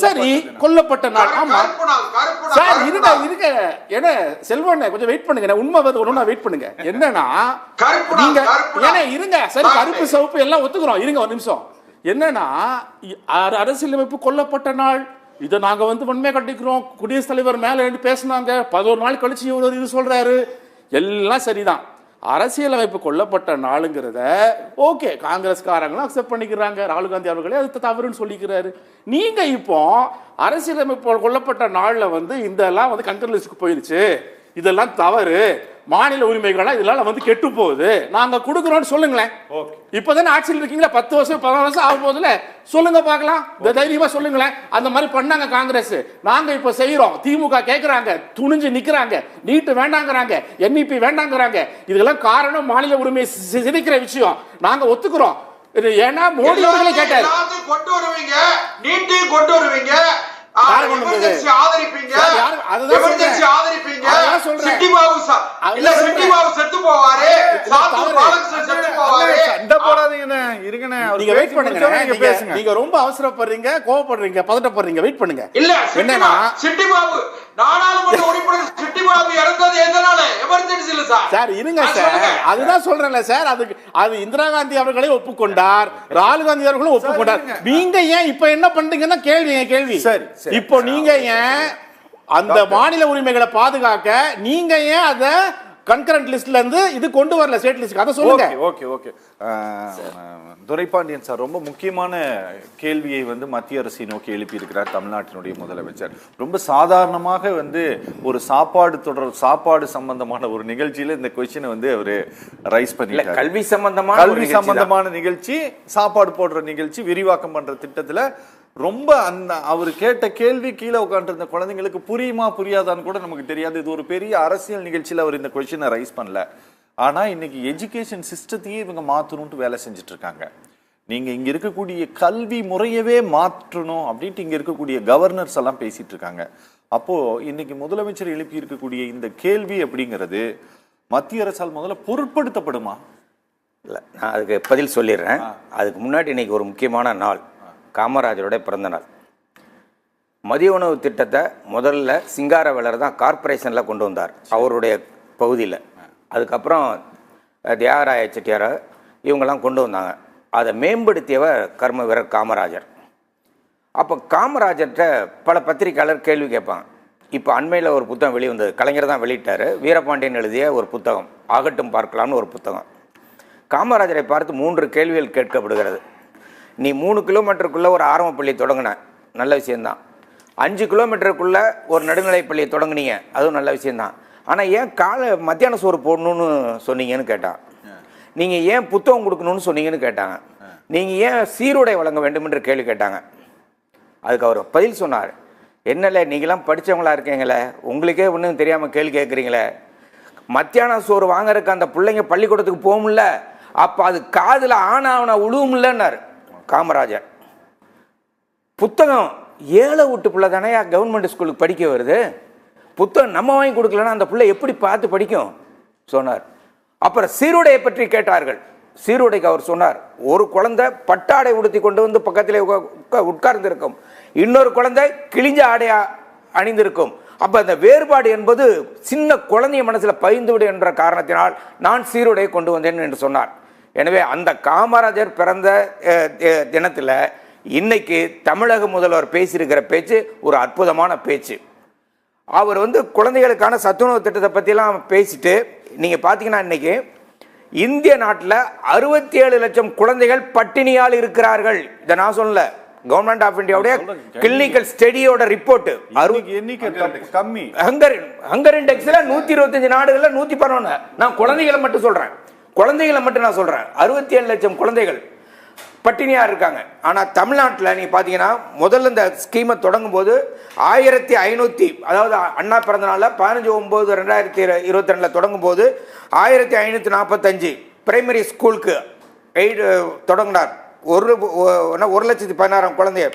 சரி, கொல்லப்பட்ட நாள். ஆமா சார், இருங்க இருங்க, என்ன செல்வன் கொஞ்சம் வெயிட் பண்ணுங்க, உண்மை வருது, வெயிட் பண்ணுங்க. என்னன்னா நீங்க ஏன்னா இருங்க, சரி கருப்பு சிவப்பு எல்லாம் ஒத்துக்கிறோம், இருங்க ஒரு நிமிஷம். என்னன்னா அரசியலமைப்பு கொல்லப்பட்ட நாள், இதை நாங்க வந்து வன்மையா கட்டிக்கிறோம். குடியரசுத் தலைவர் மேல பேசினாங்க, 11 நாள் கழிச்சு இவர் இது சொல்றாரு, எல்லாம் சரிதான். அரசியலமைப்பு கொல்லப்பட்ட நாளுங்கிறத ஓகே, காங்கிரஸ்காரங்களும் அக்செப்ட் பண்ணிக்கிறாங்க, ராகுல் காந்தி அவர்களே அது தவறுன்னு சொல்லிக்கிறாரு. நீங்க இப்போ அரசியலமைப்பு கொல்லப்பட்ட நாள்ல இதெல்லாம் கண்ட்ரோல் லிஸ்டுக்கு போயிருச்சு, இதெல்லாம் தவறு, மாநில உரிமைகள்லாம் இதெல்லாம் கெட்டு போகுது, நாங்க கொடுக்குறோம்னு சொல்லுங்களேன். இப்பதானே ஆட்சியில் இருக்கீங்களா, 10 வருஷம் 15 வருஷம் ஆகும் போதுல சொல்லுங்க பார்க்கலாம், தைரியமா சொல்லுங்களேன். அந்த மாதிரி பண்ணாங்க காங்கிரஸ், நாங்க இப்ப செய்யறோம். திமுக கேட்கறாங்க, துணிஞ்சு நிக்கிறாங்க, நீட்டு வேண்டாங்கிறாங்க, NEP வேண்டாங்கிறாங்க. இதெல்லாம் காரணம் மாநில உரிமை சிதைக்கிற விஷயம், நாங்க ஒத்துக்கிறோம். ஏன்னா மோடி அவர்களே கேட்டார், கொண்டு வருவீங்க, நீட்டையும் கொண்டு வருவீங்க, எமர்ஜென்சி ஆதரிப்பீங்க, எமர்ஜென்சி ஆதரிப்பீங்க. சிட்டி பாபு இல்ல, சிட்டி பாபு செத்து போவாரு, சாத்தூர் பாலகிருஷ்ணன் செத்து போவாரு. சண்டை போடாதீங்கண்ணே, இருங்கண்ணே, நீங்க வெயிட் பண்ணுங்க, நீங்க பேசுங்க. நீங்க ரொம்ப அவசரப்படுறீங்க, கோவப்படுறீங்க, பதட்டப்படுறீங்க, வெயிட் பண்ணுங்க. இல்ல என்னன்னா சிட்டி பாபு நாடாளுமன்ற உறுப்பினர் சிட்டி பாபு இறந்தது எதனால? எமர்ஜென்சி இல்ல சார். சார் இருங்க சார், அதுதான் சொல்றேன்ல சார், அது இந்திரா காந்தி அவர்களே ஒப்புக்கொண்டார், ராகுல் காந்தி அவர்களும் ஒப்புக்கொண்டார். நீங்க ஏன் இப்ப என்ன பண்றீங்கன்னா கேள்வி. சரி, இப்போ நீங்க ஏன் அந்த மாநில உரிமைகளை பாதுகாக்க நீங்க ஏன் அத கன்கரண்ட் லிஸ்ட்ல இருந்து இது கொண்டு வரல ஸ்டேட் லிஸ்ட்? அத சொல்லுங்க. ஓகே. துரைபாண்டியன் சார் ரொம்ப முக்கியமான கேள்வியை மத்திய அரசை நோக்கி எழுப்பி இருக்கிறார் தமிழ்நாட்டினுடைய முதலமைச்சர். ரொம்ப சாதாரணமாக ஒரு சாப்பாடு சம்பந்தமான ஒரு நிகழ்ச்சியில இந்த கொஸ்டினை அவரு ரைஸ் பண்ணி, கல்வி சம்பந்தமான நிகழ்ச்சி, சாப்பாடு போடுற நிகழ்ச்சி, விரிவாக்கம் பண்ற திட்டத்துல ரொம்ப அவர் கேட்ட கேள்வி கீழே உட்காந்துருந்த குழந்தைங்களுக்கு புரியுமா புரியாதான்னு கூட நமக்கு தெரியாது. இது ஒரு பெரிய அரசியல் நிகழ்ச்சியில் அவர் இந்த கொஸ்டினை ரைஸ் பண்ணல. ஆனா இன்னைக்கு எஜுகேஷன் சிஸ்டத்தையே இவங்க மாற்றணும்ட்டு வேலை செஞ்சுட்டு இருக்காங்க. நீங்க இங்க இருக்கக்கூடிய கல்வி முறையவே மாற்றணும் அப்படின்ட்டு இங்க இருக்கக்கூடிய கவர்னர்ஸ் எல்லாம் பேசிட்டு இருக்காங்க. அப்போ இன்னைக்கு முதலமைச்சர் எழுப்பி இருக்கக்கூடிய இந்த கேள்வி அப்படிங்கிறது மத்திய அரசால் முதல்ல பொருட்படுத்தப்படுமா? இல்லை, நான் அதுக்கு பதில் சொல்லிடுறேன். அதுக்கு முன்னாடி இன்னைக்கு ஒரு முக்கியமான நாள், காமராஜருடைய பிறந்த நாள். மதிய உணவு திட்டத்தை முதல்ல சிங்காரவேலர் தான் கார்பரேஷனில் கொண்டு வந்தார் அவருடைய பகுதியில். அதுக்கப்புறம் தியாகராய செட்டியார் இவங்கெல்லாம் கொண்டு வந்தாங்க. அதை மேம்படுத்தியவர் கர்ம வீரர் காமராஜர். அப்போ காமராஜர்கிட்ட பல பத்திரிகையாளர் கேள்வி கேட்பாங்க. இப்போ அண்மையில் ஒரு புத்தகம் வெளிவந்தது, கலைஞர் தான் வெளியிட்டார், வீரபாண்டியன் எழுதிய ஒரு புத்தகம், ஆகட்டும் பார்க்கலாம்னு ஒரு புத்தகம். காமராஜரை பார்த்து 3 கேள்விகள் கேட்கப்படுகிறது. நீ 3 கிலோமீட்டருக்குள்ளே ஒரு ஆரம்ப பள்ளி தொடங்கின, நல்ல விஷயந்தான். 5 கிலோமீட்டருக்குள்ளே ஒரு நடுநிலைப் பள்ளியை தொடங்குனீங்க, அதுவும் நல்ல விஷயந்தான். ஆனால் ஏன் மத்தியான சோறு போடணும்னு சொன்னீங்கன்னு கேட்டான். நீங்கள் ஏன் புத்தகம் கொடுக்கணும்னு சொன்னீங்கன்னு கேட்டாங்க. நீங்கள் ஏன் சீருடை வழங்க வேண்டும் என்று கேள்வி கேட்டாங்க. அதுக்கு அவர் பதில் சொன்னார், என்னல நீங்களாம் படித்தவங்களா இருக்கீங்களே, உங்களுக்கே ஒன்றும் தெரியாமல் கேள்வி கேட்குறீங்களே, மத்தியான சோறு வாங்கறதுக்கு அந்த பிள்ளைங்க பள்ளிக்கூடத்துக்கு போகும்ல, அப்போ அது காதில் ஆனா உழுவும்லன்னார் காமராஜர். புத்தகம் ஏழை வீட்டு பிள்ளை தானே கவர்மெண்ட் ஸ்கூலுக்கு படிக்க வருது, புத்தகம் நம்ம வாங்கி கொடுக்கலன்னா அந்த பிள்ளை எப்படி பார்த்து படிக்கும் சொன்னார். அப்புறம் சீருடையை பற்றி கேட்டார்கள். சீருடைக்கு அவர் சொன்னார், ஒரு குழந்தை பட்டாடை உடுத்தி கொண்டு பக்கத்திலே உட்கார்ந்து இருக்கும், இன்னொரு குழந்தை கிழிஞ்ச ஆடையா அணிந்திருக்கும். அப்போ அந்த வேறுபாடு என்பது சின்ன குழந்தைய மனசில் பதிந்துவிடும் என்ற காரணத்தினால் நான் சீருடையை கொண்டு வந்தேன் என்று சொன்னார். எனவே அந்த காமராஜர் பிறந்த தினத்தில் இன்னைக்கு தமிழக முதல்வர் பேசியிருக்கிற பேச்சு ஒரு அற்புதமான பேச்சு. அவர் குழந்தைகளுக்கான சத்துணவு திட்டத்தை பற்றிலாம் பேசிட்டு நீங்கள் பார்த்தீங்கன்னா இன்னைக்கு இந்திய நாட்டில் 67 லட்சம் குழந்தைகள் பட்டினியால் இருக்கிறார்கள். இதை நான் சொல்லல, கவர்மெண்ட் ஆஃப் இந்தியாவுடைய கிளினிக்கல் ஸ்டடியோட ரிப்போர்ட். கம்மி ஹங்கர் இண்டெக்ஸ்ல 125 நாடுகள்ல 111. நான் குழந்தைகளை மட்டும் சொல்றேன், 67 லட்சம் குழந்தைகள் பட்டினியா இருக்காங்க. ஆனா தமிழ்நாட்டில் நீங்க பாத்தீங்கன்னா முதல்ல இந்த ஸ்கீமை தொடங்கும் போது 1500, அதாவது அண்ணா பிறந்த நாள்ல 15/9/2022 தொடங்கும் போது 1545 பிரைமரி ஸ்கூலுக்கு தொடங்கினார். 1,16,000 குழந்தைய.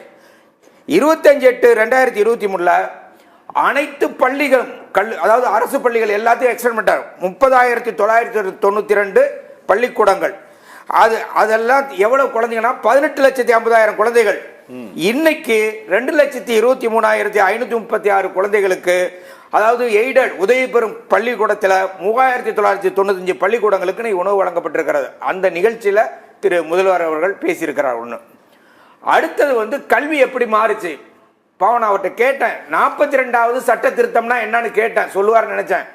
25/8/2023 அனைத்து பள்ளிகளும் அதாவது அரசு பள்ளிகள் எல்லாத்தையும் எக்ஸ்டெண்ட் பண்ணிட்டார். 30,992 பள்ளிக்கூடங்கள். அதெல்லாம் எவ்வளவு குழந்தைங்கன்னா 18,50,000 குழந்தைகள். இன்னைக்கு 2,23,536 குழந்தைகளுக்கு, அதாவது எய்டட் உதவி பெறும் பள்ளிக்கூடத்தில் 3,995 பள்ளிக்கூடங்களுக்கு உணவு வழங்கப்பட்டிருக்கிறது. அந்த நிகழ்ச்சியில் திரு முதல்வர் அவர்கள் பேசியிருக்கிறார். ஒன்று. அடுத்தது கல்வி எப்படி மாறுச்சு பாவன் அவர்கிட்ட கேட்டேன். 42வது சட்ட திருத்தம்னா என்னன்னு கேட்டேன், சொல்லுவார் நினைச்சேன்.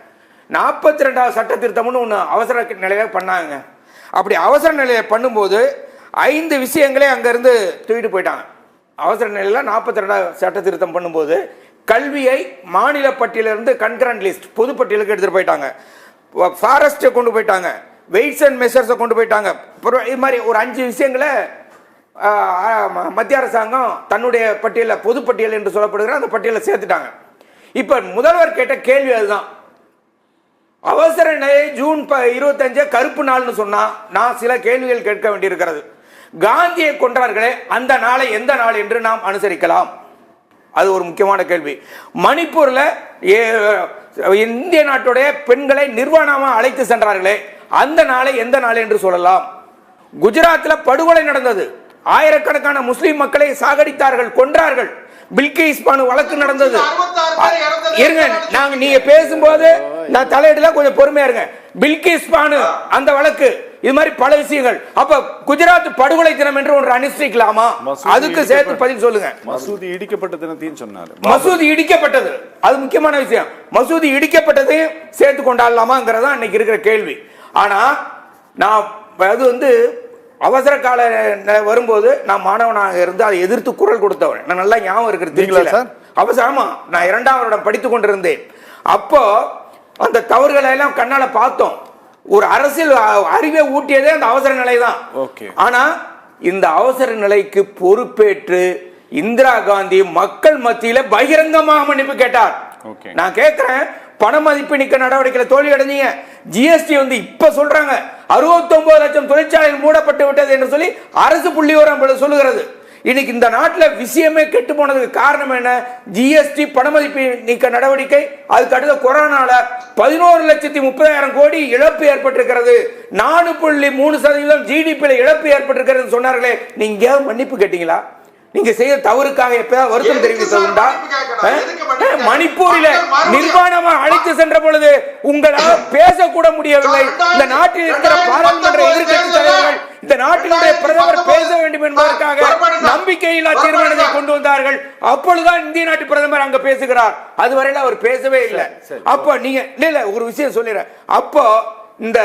42வது சட்ட திருத்தம்னு ஒன்று அவசர நிலையில பண்ணாங்க. அப்படி அவசர நிலையை பண்ணும்போது 5 விஷயங்களே அங்கேருந்து தூக்கிட்டு போயிட்டாங்க. அவசர நிலையில் 42வது சட்ட திருத்தம் பண்ணும்போது கல்வியை மாநில பட்டியலிருந்து கன்கரண்ட் லிஸ்ட் பொதுப்பட்டியலுக்கு எடுத்துகிட்டு போயிட்டாங்க. ஃபாரஸ்ட்டை கொண்டு போயிட்டாங்க, வெயிட்ஸ் அண்ட் மெஷர்ஸை கொண்டு போயிட்டாங்க. இது மாதிரி ஒரு 5 விஷயங்களை மத்திய அரசாங்கம் தன்னுடைய பட்டியலில் பொதுப்பட்டியல் என்று சொல்லப்படுகிற அந்த பட்டியலில் சேர்த்துட்டாங்க. இப்போ முதல்வர் கேட்ட கேள்வி அதுதான். அவசர நிலை ஜூன் 25 கருப்பு நாள்னு சொன்னா நான் சில கேள்விகள் கேட்க வேண்டியிருக்கிறது. காந்தியை கொன்றார்களே அந்த நாளை எந்த நாள் என்று நாம் அனுசரிக்கலாம்? அது ஒரு முக்கியமான கேள்வி. மணிப்பூர்ல இந்திய நாட்டுடைய பெண்களை நிர்வாணமாக அழைத்து சென்றார்களே அந்த நாளை எந்த நாள் என்று சொல்லலாம்? குஜராத்தில் படுகொலை நடந்தது, ஆயிரக்கணக்கான முஸ்லிம் மக்களை சாகடித்தார்கள், கொன்றார்கள். பில்கிஸ் பானு வழக்கு நடந்தது. இருங்க, நீங்க பேசும்போது நான் தலையிடல, கொஞ்சம் பொறுமையா இருங்க. பில்கிஸ் பானு அந்த வழக்கு, இது மாதிரி பல விஷயங்கள். அப்ப குஜராத் படுகொலை தினம் என்று ஒன்று அனுஷ்டிக்கலாமா? அதுக்கு சேர்த்து பதில் சொல்லுங்க. மசூதி இடிக்கப்பட்ட தினத்தையும் சொன்னாரு. மசூதி இடிக்கப்பட்டது அது முக்கியமான விஷயம். மசூதி இடிக்கப்பட்டதையும் சேர்த்து கொண்டாடலாமாங்கிறதா இன்னைக்கு இருக்கிற கேள்வி. ஆனா நான் அது அவசர கால வரும்போது நான் மாணவனாக இருந்து அதை எதிர்த்து குரல் கொடுத்தவன். நான் நல்லா ஞாபகம் இருக்கிறது. அவசரமா நான் 2ஆம் வருடம் படித்துக் கொண்டிருந்தேன். அப்போ அந்த தவறுகளை எல்லாம் கண்ணால பார்த்தோம். ஒரு அரசியல் அறிவை ஊட்டியதே அந்த அவசர நிலை தான். ஆனா இந்த அவசர நிலைக்கு பொறுப்பேற்று இந்திரா காந்தி மக்கள் மத்தியில பகிரங்கமாக மன்னிப்பு கேட்டார். நான் கேட்கிறேன், பண மதிப்பு நீக்க நடவடிக்கையில் தோல்வி அடைஞ்சீங்க. ஜிஎஸ்டி இப்ப சொல்றாங்க 69 லட்சம் தொழிற்சாலைகள் மூடப்பட்டு விட்டது என்று சொல்லி அரசு புள்ளிவிவரம் சொல்லுகிறது. இன்னைக்கு இந்த நாட்டில் விஷயமே கெட்டு போனதுக்கு காரணம் என்ன? ஜிஎஸ்டி, பணமதிப்பு நீக்க நடவடிக்கை, அதுக்கு அடுத்த கொரோனால 11,30,000 கோடி இழப்பு ஏற்பட்டிருக்கிறது. 4.3% ஜிடிபியில் இழப்பு ஏற்பட்டிருக்கிறது சொன்னார்களே, நீங்க மன்னிப்பு கேட்டீங்களா? நீங்க செய்த தவறுக்காக எப்ப வருத்தம் தெரிவித்ததுண்டா? மணிப்பூரில் நிர்வாணமா அழைத்து சென்ற பொழுது உங்களால் பேசக்கூட முடியவில்லை. இந்த நாட்டில் இருக்கிற பாராளுமன்ற எதிர்க்கட்சி தலைவர்கள் இந்த நாட்டினுடைய பிரதமர் பேச வேண்டும் என்பதற்காக நம்பிக்கையில்லா தீர்மானத்தை கொண்டு வந்தார்கள். அப்பொழுதுதான் இந்திய நாட்டு பிரதமர் அங்க பேசுகிறார். அதுவரையில அவர் பேசவே இல்லை. அப்ப நீங்க இல்ல ஒரு விஷயம் சொல்லிடுறேன். அப்போ இந்த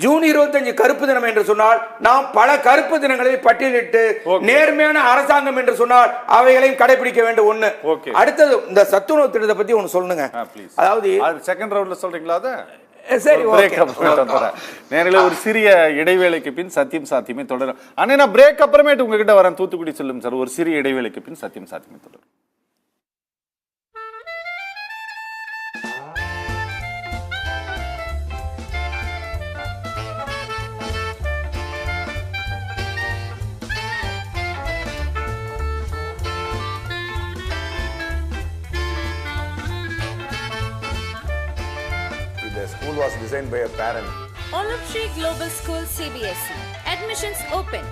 ஜூன் 25 கருப்பு தினம் என்று சொன்னால் நாம் பல கருப்பு தினங்களை பட்டியலிட்டு நேர்மையான அரசாங்கம் என்று சொன்னால் அவைகளையும் கடைபிடிக்க வேண்டும். ஒண்ணு. அடுத்தது இந்த சத்துணவு திட்டத்தை பத்தி ஒன்னு சொல்லுங்க. அதாவது செகண்ட் ரவுண்ட்ல சொல்றீங்களா? சரி, நேரில் ஒரு சிறிய இடைவேளைக்கு பின் சத்தியம் சாத்தியமே தொடரும். ஆனா நான் பிரேக் அப்புறமேட்டு உங்ககிட்ட வரேன். தூத்துக்குடி செல்லும் சார். ஒரு சிறிய இடைவேளைக்கு பின் சத்தியம் சாத்தியமே தொடரும். The school was designed by a parent. Olive Tree Global School CBSE. Admissions open.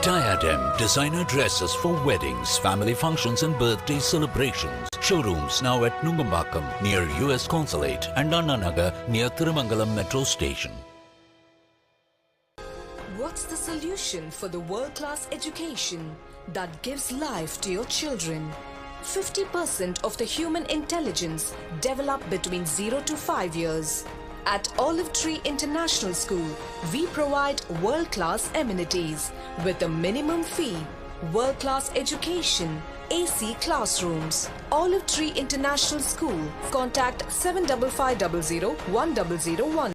Diadem designer dresses for weddings, family functions and birthday celebrations. Showrooms now at Nungambakam near US Consulate and Anna Nagar near Thirumangalam Metro Station. What's the solution for the world-class education that gives life to your children? 50% of the human intelligence develop between 0 to 5 years. At Olive Tree International School, we provide world-class amenities with a minimum fee, world-class education, AC classrooms. Olive Tree International School. Contact 7550 1001.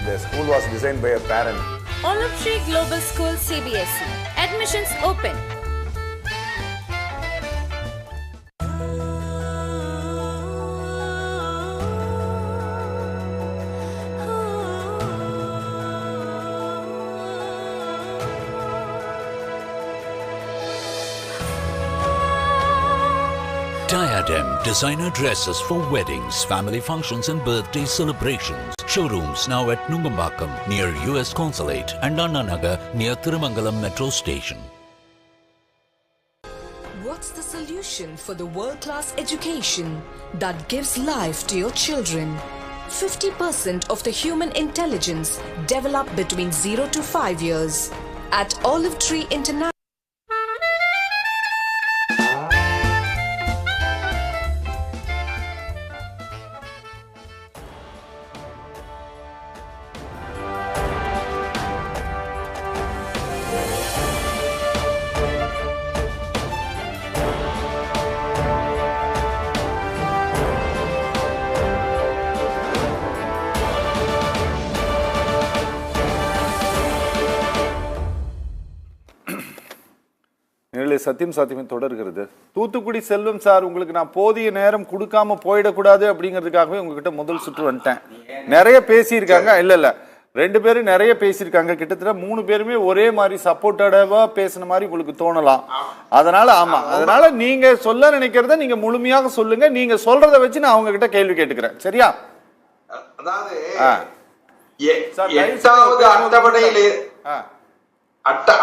The school was designed by a parent. Olive Tree Global School CBSE. Admissions open. Diadem designer dresses for weddings, family functions and birthday celebrations. Showrooms now at Nungambakam near US Consulate and Anna Nagar near Thirumangalam Metro Station. What's the solution for the world-class education that gives life to your children? 50% of the human intelligence develop between 0 to 5 years. At Olive Tree International. சத்தியம் சாத்தியம் தொடர்கிறது. Thoothukudi Selvam sir, உங்களுக்கு நான் போதிய நேரம் கொடுக்காம போயிடக்கூடாது அப்படிங்கிறதுக்காகவே உங்ககிட்ட முதல் சுற்று வந்துட்டேன். நிறைய பேசியிருக்காங்க. இல்ல 2 பேரும் நிறைய பேசியிருக்காங்க. கிட்டத்தட்ட 3 பேருமே ஒரே மாதிரி சப்போர்ட்டடவா பேசின மாதிரி உங்களுக்கு தோணலாம். அதனால நீங்க சொல்ல நினைக்கிறத நீங்க முழுமையாக சொல்லுங்க. நீங்க சொல்றதை வச்சு நான் அவங்க கிட்ட கேள்வி கேட்டுக்கிறேன். சரியா? அதாவது 8வது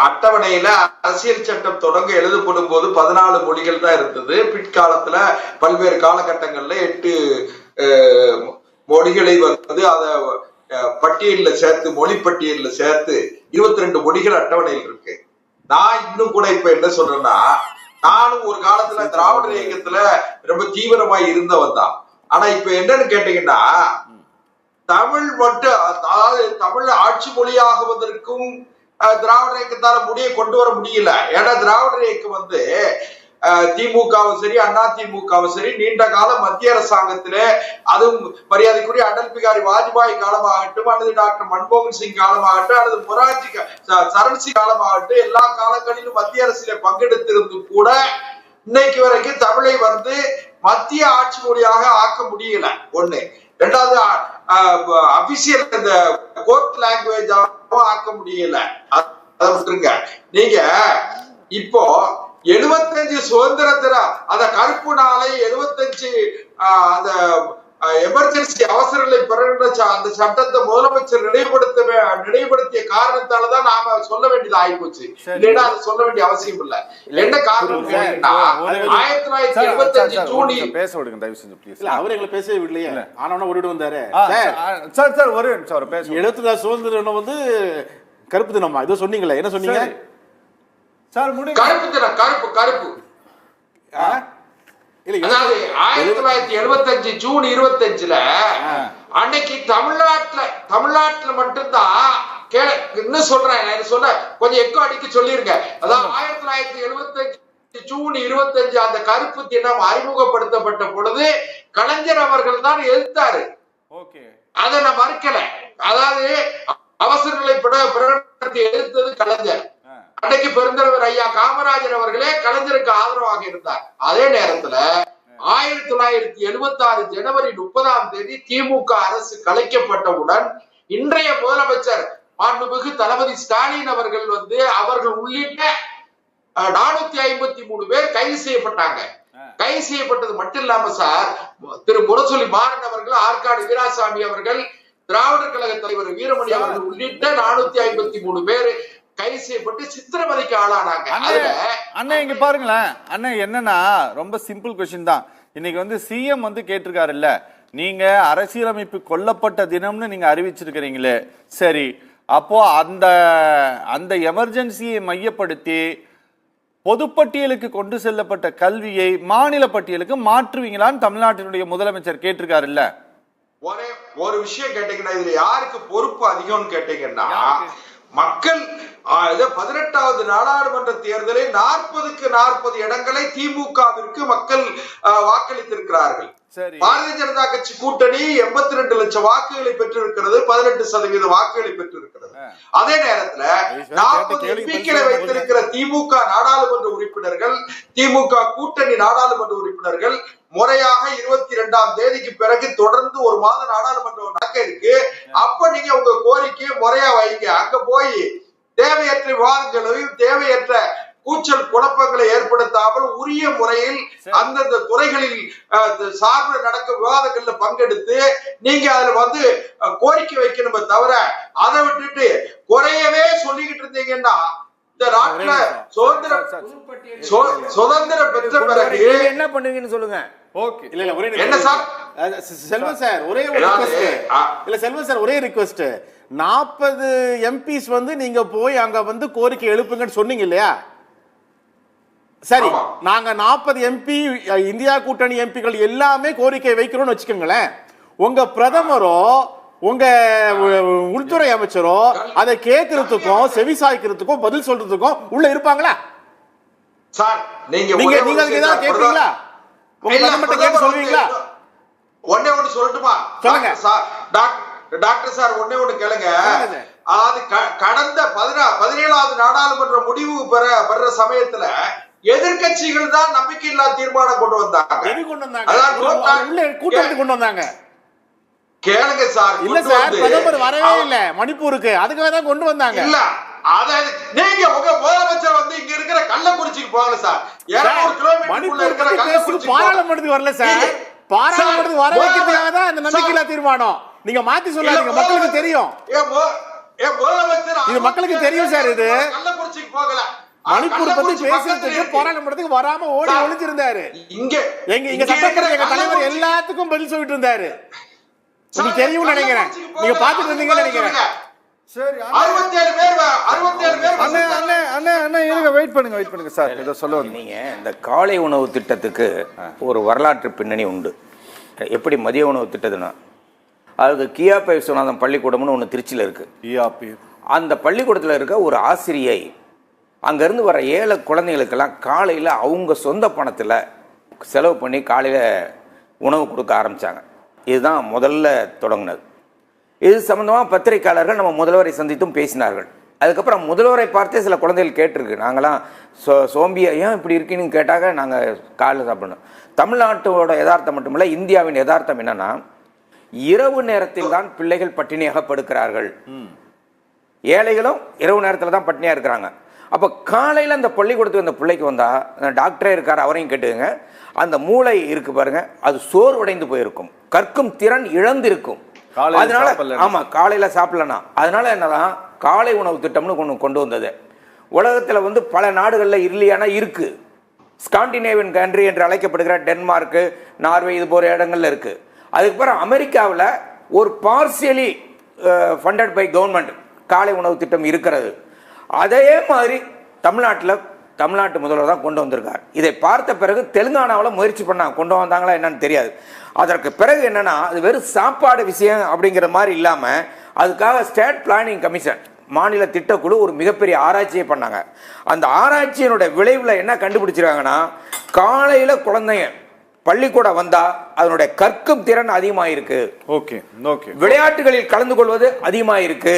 அட்டவணையில அரசியல் சட்டம் தொடங்க எழுதப்படும் போது 14 மொழிகள் தான் இருந்தது. பிற்காலத்துல பல்வேறு காலகட்டங்கள்ல 8 மொழிகளை வந்து அத பட்டியலில் சேர்த்து, மொழி பட்டியலில் சேர்த்து 22 மொழிகள் அட்டவணையில் இருக்கு. நான் இன்னும் கூட இப்ப என்ன சொல்றேன்னா, நானும் ஒரு காலத்துல திராவிட இயக்கத்துல ரொம்ப தீவிரமாய் இருந்தவன் தான். ஆனா இப்ப என்னன்னு கேட்டீங்கன்னா, தமிழ் மட்டும், அதாவது தமிழ் ஆட்சி மொழியாகுவதற்கும் திராவிட இயக்கத்தால கொண்டு வர முடியல. ஏன்னா திராவிட இயக்கம் வந்து திமுகவும் சரி, அண்ணா திமுகவும் சரி, நீண்ட கால மத்திய அரசாங்கத்திலே, அதுவும் மரியாதைக்குரிய அடல் பிகாரி வாஜ்பாய் காலமாகட்டும், அல்லது டாக்டர் மன்மோகன் சிங் காலமாகட்டும், அல்லது மொரார்ஜி சரண்சிங் காலமாகட்டும், எல்லா காலங்களிலும் மத்திய அரசிலே பங்கெடுத்திருந்தும் கூட இன்னைக்கு வரைக்கும் தமிழை வந்து மத்திய ஆட்சி மொழியாக ஆக்க முடியல. ஒண்ணு. ரெண்டாவது, அபிஷியல் இந்த கோர்ட் லாங்குவேஜ் ஆக்க முடியல. அதை விட்டுருங்க. நீங்க இப்போ 75 சுதந்திரத்தின அந்த கருப்பு நாளை 75 அந்த எமர்ஜென்சி அவசர நிலை பிறந்த அந்த சட்டத்தை முதலமைச்சர் நினைவுபடுத்திய காரணத்தாலதான் நாம சொல்ல வேண்டியது ஆயிப்போச்சு. இல்லைன்னா அது சொல்ல வேண்டிய அவசியம் இல்ல. என்ன காரணம்? 1975 ஜூன் பேச விடுங்க தயவு செஞ்சு ப்ளீஸ். அவரு எங்களை பேசவே விடலையே. ஆனா ஓடிட்டு வந்தாரு. சார் ஒரு நிமிஷம் பேச. 74 சுதந்திரம் வந்து கருப்பு தினமா ஏதோ சொன்னீங்களே, என்ன சொன்னீங்க சார்? கருப்பு தினம், கருப்பு அதாவது 1975 ஜூன் 25 அன்னைக்கு தமிழ்நாட்டுல மட்டும்தான் இன்னும் சொல்றேன், கொஞ்சம் எக்கோ அடிக்க சொல்லிருங்க. அதாவது 1975 ஜூன் 25 அந்த கருப்பு தினம் அறிமுகப்படுத்தப்பட்ட பொழுது கலைஞர் அவர்கள் தான் எதிர்த்தாரு. அதை நான் மறுக்கல. அதாவது அவசர நிலை பிரகடனத்தை எதிர்த்தது கலைஞர். அன்னைக்கு பெருந்தலைவர் ஐயா காமராஜர் அவர்களே கலைஞருக்கு ஆதரவாக இருந்தார். அதே நேரத்துல 1976 ஜனவரி 30 திமுக அரசு கலைக்கப்பட்டவுடன் இன்றைய முதலமைச்சர் மாண்புமிகு தளபதி ஸ்டாலின் அவர்கள் வந்து அவர்கள் உள்ளிட்ட 453 பேர் கைது செய்யப்பட்டாங்க. கைது செய்யப்பட்டது மட்டும் இல்லாம சார், திரு முரசொலி மாறன் அவர்கள், ஆற்காடு வீராசாமி அவர்கள், திராவிடர் கழக தலைவர் வீரமணி அவர்கள் உள்ளிட்ட 453 பேர் கைது செய்யப்பட்டு சித்திரவதைக்கு ஆளானாங்க. அண்ணா இங்க பாருங்களேன். அண்ணா என்னன்னா, ரொம்ப சிம்பிள் கொஸ்டின் தான். இன்னைக்கு வந்து சிஎம் வந்து கேட்டிருக்காரு இல்ல, நீங்க அரசியலமைப்பு கொல்லப்பட்ட தினம்னு நீங்க அறிவிச்சிருக்கிறீங்களே, சரி, அப்போ அந்த எமர்ஜென்சியை மையப்படுத்தி பொதுப்பட்டியலுக்கு கொண்டு செல்லப்பட்ட கல்வியை மாநில பட்டியலுக்கு மாற்றுவீங்களான்னு தமிழ்நாட்டினுடைய முதலமைச்சர் கேட்டிருக்காரு இல்ல. ஒரே ஒரு விஷயம் கேட்டீங்கன்னா, இதுல யாருக்கு பொறுப்பு அதிகம்னு கேட்டீங்கன்னா, மக்கள் 18வது நாடாளுமன்ற தேர்தலில் 40க்கு 40 இடங்களை திமுகவிற்கு மக்கள் வாக்களித்திருக்கிறார்கள். பாரதிய ஜனதா கட்சி கூட்டணி 82 லட்சம் வாக்குகளை பெற்றிருக்கிறது, 18% வாக்குகளை பெற்றிருக்கிறது. அதே நேரத்துல 40 எம்பிக்களை வைத்திருக்கிற திமுக நாடாளுமன்ற உறுப்பினர்கள், திமுக கூட்டணி நாடாளுமன்ற உறுப்பினர்கள் முறையாக 22ஆம் தேதிக்கு பிறகு தொடர்ந்து 1 மாத நாடாளுமன்றம் நடக்க இருக்கு. அப்ப நீங்க உங்க கோரிக்கையை முறையா வைங்க. அங்க போய் தேவையற்ற விவாதங்களையும் தேவையற்ற கூச்சல் குழப்பங்களை ஏற்படுத்தாமல் உரிய முறையில் அந்தந்த துறைகளில் சார்பில் நடக்கும் விவாதங்கள்ல பங்கெடுத்து நீங்க அதுல வந்து கோரிக்கை வைக்கணுமே தவிர அதை விட்டுட்டு குறையவே சொல்லிக்கிட்டு இருந்தீங்கன்னா இந்த நாட்டுல சுதந்திரம் பெற்ற பிறகு என்ன பண்ணுவீங்கன்னு சொல்லுங்க. ஓகே, இல்ல ஒரே என்ன சார் செல்வம் சார் ஒரே ஒரு ரிக்வெஸ்ட், இல்ல செல்வம் சார் ஒரே ரிக்வெஸ்ட், 40 MPs வந்து நீங்க போய் அங்க வந்து கோரிக்கை எழுப்புங்கன்னு சொன்னீங்க இல்லையா? சரி, நாங்க 40 MP இந்தியா கூட்டணி எம்பிக்கள் எல்லாமே கோரிக்கை வைக்கிறோம்னு வச்சுக்கோங்களேன். உங்க பிரதமரோ உங்க உள்துறை அமைச்சரோ அதை கேட்கறதுக்கும் செவிசாய்க்கிறதுக்கும் பதில் சொல்றதுக்கும் உள்ள இருப்பாங்களா? சார் நீங்க ஏதாவது கேட்பீங்களா? உங்க பிரதமர்கிட்ட கேட்டு சொல்வீங்களா? ஒன்னே ஒண்ணு சொல்லட்டுமா? சொல்லுங்க டாக்டர் சார், ஒன்னே ஒண்ணு கேளுங்க. அதாவது கடந்த 17வது நாடாளுமன்ற முடிவு பெற சமயத்துல எதிர்கட்சிகள் தான் நம்பிக்கையில்லா தீர்மானம் கொண்டு வந்தாங்க. கூட்டத்துக்கு கொண்டு வந்தாங்க. கேளுங்க சார். இல்ல சார், பிரதமர் வரவே இல்ல மணிப்பூருக்கு, அதுக்காக தான் கொண்டு வந்தாங்க. இல்ல அதாவது நீங்க உங்க முதலமைச்சர் வந்து இங்க இருக்கிற கள்ளக்குறிச்சிக்கு போகல சார். 200 கிலோமீட்டர் இருக்கிற கள்ளக்குறிச்சி பாராளுமன்றத்துக்கு வரல சார். பாராளுமன்றத்துக்கு வர வைக்கிறதுக்காக தான் இந்த நம்பிக்கையில்லா தீர்மானம். நீங்க மாத்தி சொல்லாதீங்க, மக்களுக்கு தெரியும். இது மக்களுக்கு தெரியும் சார். இது கள்ளக்குறிச்சிக்கு போகல, மணிப்பூர் பத்தி பேசுறதுக்கு பாராளுமன்றத்துக்கு வராம ஓடி ஒளிஞ்சிருந்தாரு. எங்க சட்டமன்ற எங்க தலைவர் எல்லாத்துக்கும் பதில் சொல்லிட்டு இருந்தாரு. உங்களுக்கு தெரியும் நினைக்கிறேன், நீங்க பாத்துட்டு இருந்தீங்கன்னு நினைக்கிறேன். சரி, 67 பேர் அண்ணா இருங்க, வெயிட் பண்ணுங்க சார், ஏதோ சொல்ல வந்தீங்க. நீங்க இந்த காலை உணவு திட்டத்துக்கு ஒரு வரலாற்று பின்னணி உண்டு. எப்படி மதிய உணவு திட்டத்துனா, அதுக்கு கியாபை விஸ்வநாதம் பள்ளிக்கூடம்னு ஒன்று திருச்சியில் இருக்கு. அந்த பள்ளிக்கூடத்தில் இருக்க ஒரு ஆசிரியை அங்கேருந்து வர 7 குழந்தைகளுக்கெல்லாம் காலையில் அவங்க சொந்த பணத்தில் செலவு பண்ணி காலையில் உணவு கொடுக்க ஆரம்பித்தாங்க. இதுதான் முதல்ல தொடங்கினது. இது சம்மந்தமாக பத்திரிகையாளர்கள் நம்ம முதல்வரை சந்தித்தும் பேசினார்கள். அதுக்கப்புறம் முதல்வரை பார்த்தே சில குழந்தைகள் கேட்டிருக்கு, நாங்களாம் சோம்பியா ஏன் இப்படி இருக்கீங்கன்னு கேட்டாங்க. நாங்கள் காலையில் சாப்பிடணும். தமிழ்நாட்டோட யதார்த்தம் மட்டுமில்லை, இந்தியாவின் யதார்த்தம் என்னன்னா, இரவு நேரத்தில் தான் பிள்ளைகள் பட்டினியாக படுக்கிறார்கள். ஏழைகளும் இரவு நேரத்தில் தான் பட்டினியாக இருக்கிறாங்க. அப்போ காலையில் அந்த பள்ளிக்கூடத்துக்கு அந்த பிள்ளைக்கு வந்தால், டாக்டரே இருக்கார் அவரையும் கேட்டுங்க, அந்த மூளை இருக்கு பாருங்க, அது சோர்வடைந்து போயிருக்கும், கற்கும் திறன் இழந்திருக்கும். அதனால காலையில சாப்பிடலனா, அதனால என்னதான் காலை உணவு திட்டம்னு கொண்டு வந்தது. உலகத்தில் வந்து பல நாடுகளில் இல்லையானா இருக்கு. ஸ்காண்டினேவியன் கண்ட்ரி என்று அழைக்கப்படுகிற டென்மார்க்கு, நார்வே, இது போன்ற இடங்கள்ல இருக்கு. அதுக்கப்புறம் அமெரிக்காவில் ஒரு பார்சியலி ஃபண்டட் பை கவர்மெண்ட் காலை உணவு திட்டம் இருக்கிறது. அதே மாதிரி தமிழ்நாட்டு முதல்வர் தான் கொண்டு வந்திருக்கார். இதை பார்த்த பிறகு தெலுங்கானாவில் முயற்சி பண்ணாங்க, கொண்டு வந்தாங்களா என்னன்னு தெரியாது. அதற்கு பிறகு என்னன்னா, அது வெறும் சாப்பாடு விஷயம் அப்படிங்கிற மாதிரி இல்லாமல் அதுக்காக ஸ்டேட் பிளானிங் கமிஷன், மாநில திட்டக்குழு ஒரு மிகப்பெரிய ஆராய்ச்சியை பண்ணாங்க. அந்த ஆராய்ச்சியினுடைய விளைவில் என்ன கண்டுபிடிச்சிருக்காங்கன்னா, காலையில் குழந்தைங்க பள்ளிக்கூடம் வந்தா அதனுடைய கற்கும் திறன் அதிகமாயிருக்கு, விளையாட்டுகளில் கலந்து கொள்வது அதிகமாயிருக்கு,